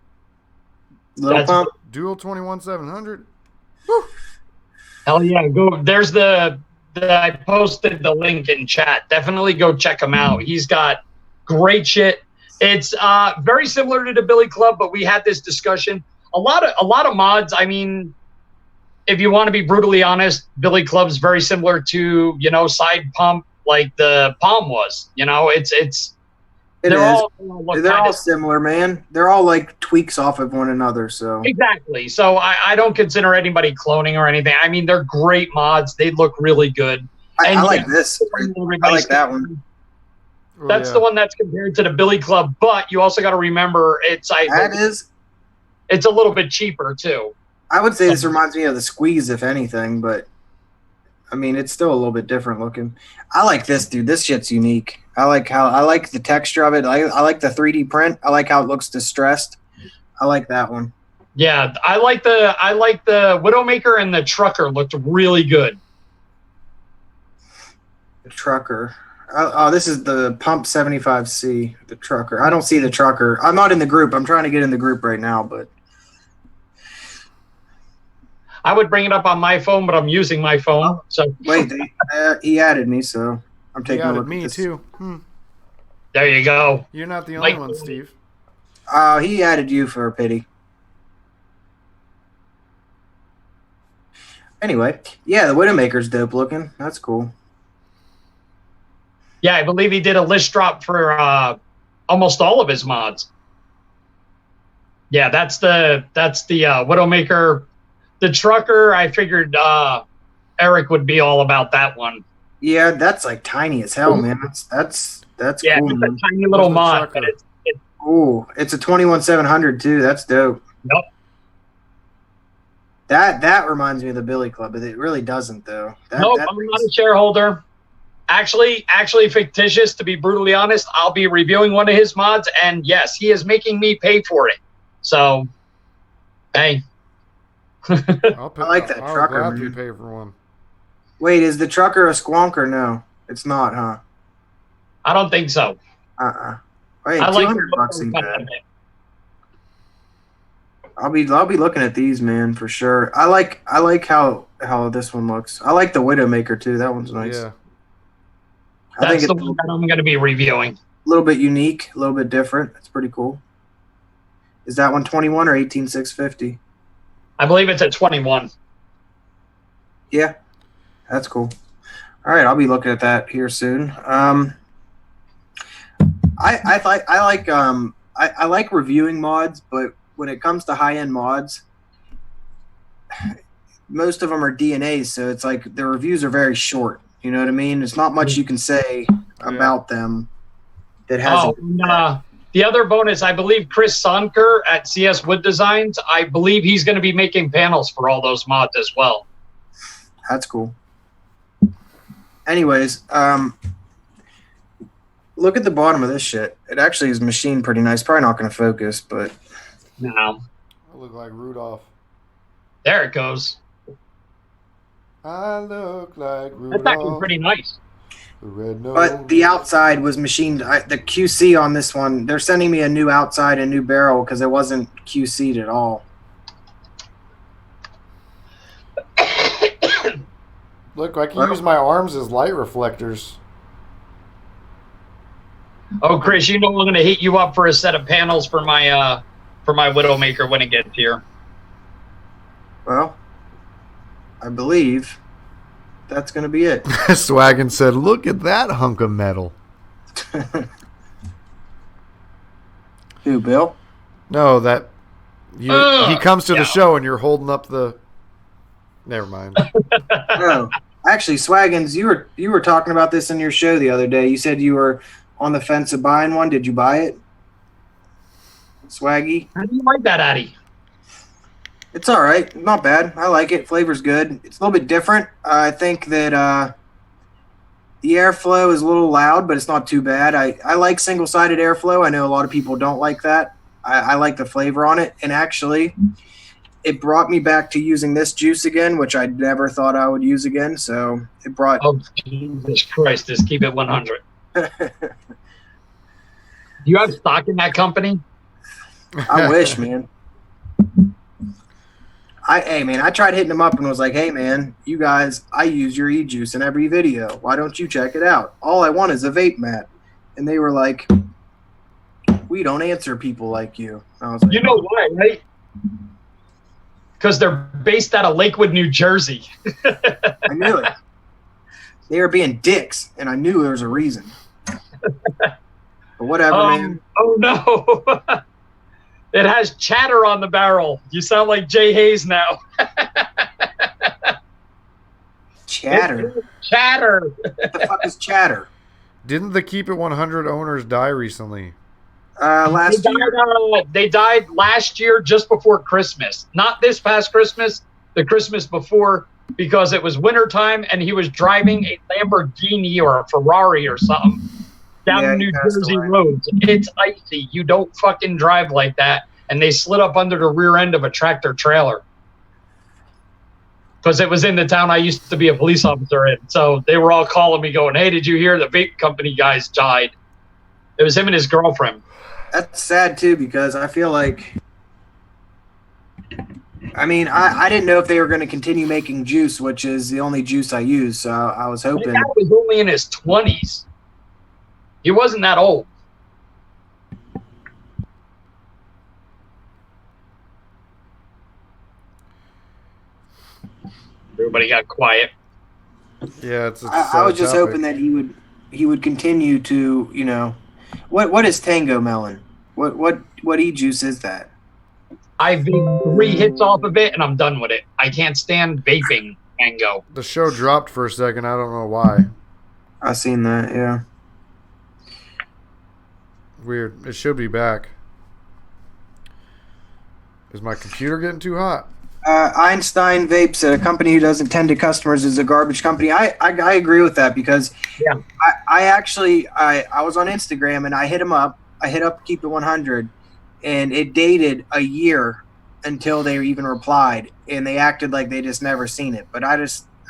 Little pump. Dual 21700. Woo. Hell yeah, go. There's I posted the link in chat. Definitely go check him out. He's got great shit. It's very similar to the Billy Club, but we had this discussion. A lot of mods. I mean, if you want to be brutally honest, Billy Club's very similar to Side Pump, like the Palm was. They're all similar, man. They're all like tweaks off of one another. So exactly. So I don't consider anybody cloning or anything. I mean, they're great mods. They look really good. I like this. I like that one. That's the one that's compared to the Billy Club, but you also got to remember it's a little bit cheaper too. I would say this reminds me of the Squeeze, if anything, but I mean it's still a little bit different looking. I like this, dude. This shit's unique. I like the texture of it. I like the 3D print. I like how it looks distressed. I like that one. Yeah, I like the Widowmaker, and the Trucker looked really good. The Trucker. Oh, this is the Pump 75C, the Trucker. I don't see the Trucker. I'm not in the group. I'm trying to get in the group right now, but I would bring it up on my phone, but I'm using my phone. So wait, he added me, so I'm taking a look. Me too. There you go. You're not the only one, Steve. He added you for a pity. Anyway, yeah, the Widowmaker's dope looking. That's cool. Yeah, I believe he did a list drop for almost all of his mods. Yeah, that's the Widowmaker. The Trucker, I figured Eric would be all about that one. Yeah, that's like tiny as hell, man. That's yeah, cool. It's a tiny little mod, but it's a 21700 too. That's dope. Yep. That reminds me of the Billy Club, but it really doesn't though. I'm not a shareholder. Actually, fictitious, to be brutally honest. I'll be reviewing one of his mods, and yes, he is making me pay for it. So, hey, I like that I'll trucker, gladly man. pay for one. Wait, is the trucker a squonker? No, it's not, huh? I don't think so. Hey, I like $200 ain't bad. I'll be looking at these, man, for sure. I like how this one looks. I like the Widowmaker too. That one's nice. Yeah. I think That's it's the one that I'm going to be reviewing. a little bit unique, a little bit different. It's pretty cool. Is that one 21 or 18650? I believe it's at 21. Yeah, that's cool. All right, I'll be looking at that here soon. I like reviewing mods, but when it comes to high end mods, most of them are DNAs, so it's like the reviews are very short. You know what I mean? There's not much you can say about them that hasn't. The other bonus, I believe Chris Sonker at CS Wood Designs, I believe he's going to be making panels for all those mods as well. That's cool. Anyways, look at the bottom of this shit. It actually is machined pretty nice. Probably not going to focus, but No. I look like Rudolph. There it goes. I look like Rudolph. That's actually pretty nice. But the outside was machined. The QC on this one, they're sending me a new outside and new barrel because it wasn't QC'd at all. Look, I can use my arms as light reflectors. Oh, Chris, you know I'm going to hit you up for a set of panels for my Widowmaker when it gets here. Well, I believe that's going to be it. Swaggin said, look at that hunk of metal. Who, Bill? No, that he comes to the show and you're holding up the... Never mind. No. Actually, Swaggins, you were talking about this in your show the other day. You said you were on the fence of buying one. Did you buy it? Swaggy? How do you like that, Addy? It's all right. Not bad. I like it. Flavor's good. It's a little bit different. I think that the airflow is a little loud, but it's not too bad. I like single-sided airflow. I know a lot of people don't like that. I like the flavor on it. And actually, it brought me back to using this juice again, which I never thought I would use again. So it brought... Oh, Jesus Christ. Just keep it 100. Do you have stock in that company? I wish, man. I tried hitting them up and was like, hey, man, you guys, I use your e-juice in every video. Why don't you check it out? All I want is a vape mat. And they were like, we don't answer people like you. I was like, you know why, right? Because they're based out of Lakewood, New Jersey. I knew it. They were being dicks, and I knew there was a reason. But whatever, man. Oh, no. It has chatter on the barrel. You sound like Jay Hayes now. Chatter? Chatter. What the fuck is chatter? Didn't the Keep It 100 owners die recently? Last year. They died last year just before Christmas. Not this past Christmas, the Christmas before, because it was wintertime and he was driving a Lamborghini or a Ferrari or something down New Jersey roads. It's icy. You don't fucking drive like that. And they slid up under the rear end of a tractor trailer. Because it was in the town I used to be a police officer in. So they were all calling me going, hey, did you hear the vape company guys died? It was him and his girlfriend. That's sad, too, because I feel like... I mean, I didn't know if they were going to continue making juice, which is the only juice I use. So I was hoping... That was only in his 20s. He wasn't that old. Everybody got quiet. Yeah, it's. I was just hoping that he would continue to, you know, what is Tango Melon? What e-juice is that? I've been 3 hits off of it and I'm done with it. I can't stand vaping Tango. The show dropped for a second. I don't know why. I seen that. Yeah. Weird. It should be back. Is my computer getting too hot? Einstein Vapes, a company who doesn't tend to customers, is a garbage company. I agree with that because I was on Instagram and I hit him up. I hit up Keep It 100, and it dated a year until they even replied, and they acted like they just never seen it. But I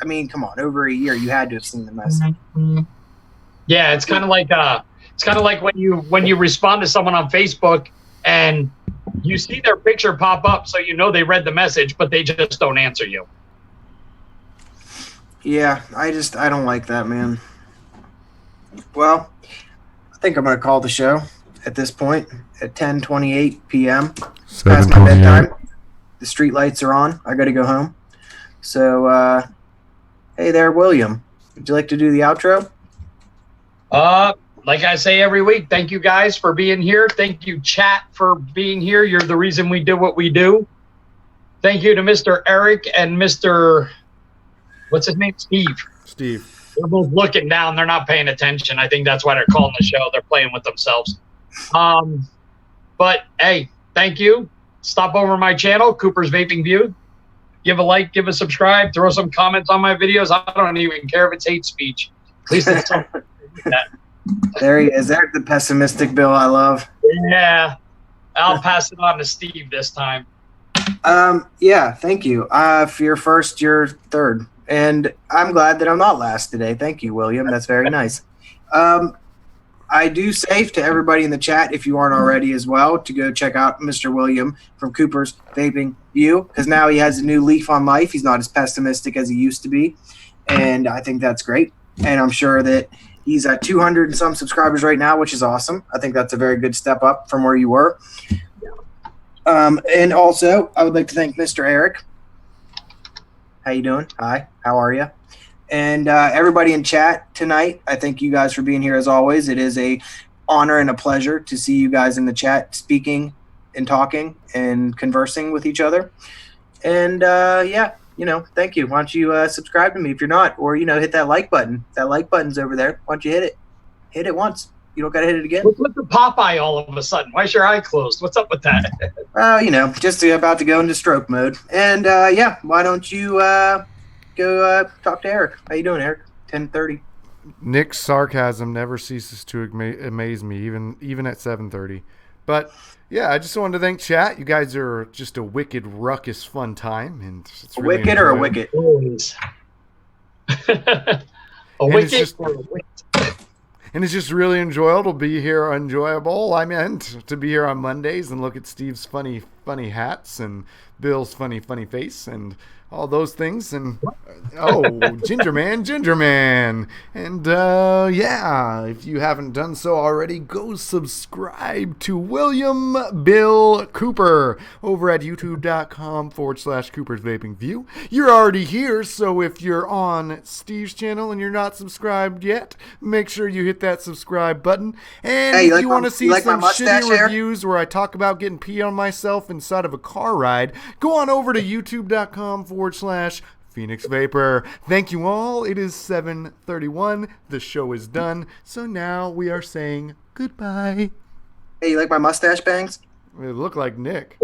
mean, come on, over a year, you had to have seen the message. Yeah, it's kind of like when you respond to someone on Facebook and you see their picture pop up, so you know they read the message, but they just don't answer you. Yeah, I don't like that, man. Well, I think I'm gonna call the show at this point at 10:28 p.m. Past my bedtime. The street lights are on. I got to go home. So, hey there, William. Would you like to do the outro? Like I say every week, thank you guys for being here. Thank you, chat, for being here. You're the reason we do what we do. Thank you to Mr. Eric and Mr. What's his name? Steve. They're both looking down. They're not paying attention. I think that's why they're calling the show. They're playing with themselves. But hey, thank you. Stop over my channel, Cooper's Vaping View. Give a like, give a subscribe, throw some comments on my videos. I don't even care if it's hate speech. At least it's something like that. There he is. There's the pessimistic Bill I love. Yeah. I'll pass it on to Steve this time. Yeah, thank you. If you're first, you're third. And I'm glad that I'm not last today. Thank you, William. That's very nice. I do say to everybody in the chat, if you aren't already as well, to go check out Mr. William from Cooper's Vaping View, because now he has a new leaf on life. He's not as pessimistic as he used to be, and I think that's great. And I'm sure that he's at 200 and some subscribers right now, which is awesome. I think that's a very good step up from where you were. And also, I would like to thank Mr. Eric. How you doing? Hi. How are you? And everybody in chat tonight, I thank you guys for being here as always. It is a honor and a pleasure to see you guys in the chat speaking and talking and conversing with each other. And yeah, thank you. Why don't you subscribe to me if you're not, or hit that like button. That like button's over there. Why don't you hit it? Hit it once. You don't gotta hit it again. What's with the Popeye all of a sudden? Why is your eye closed? What's up with that? Just about to go into stroke mode. And yeah, why don't you go talk to Eric? How you doing, Eric? 10:30. Nick's sarcasm never ceases to amaze me, even at 7:30. But yeah, I just wanted to thank chat. You guys are just a wicked ruckus fun time, and it's really wicked or a wicket? Always. A wicket or a wicket. And it's just really enjoyable to be here. I meant to be here on Mondays and look at Steve's funny hats and Bill's funny face and all those things. And Ginger Man. And yeah, if you haven't done so already, go subscribe to William Bill Cooper over at youtube.com/Cooper's Vaping View. You're already here, so if you're on Steve's channel and you're not subscribed yet, make sure you hit that subscribe button. And if you want to see some shitty reviews where I talk about getting pee on myself inside of a car ride, go on over to youtube.com/Phoenix Vapor. Thank you all. It is 7:31. The show is done. So now we are saying goodbye. Hey, you like my mustache bangs? It looked like Nick.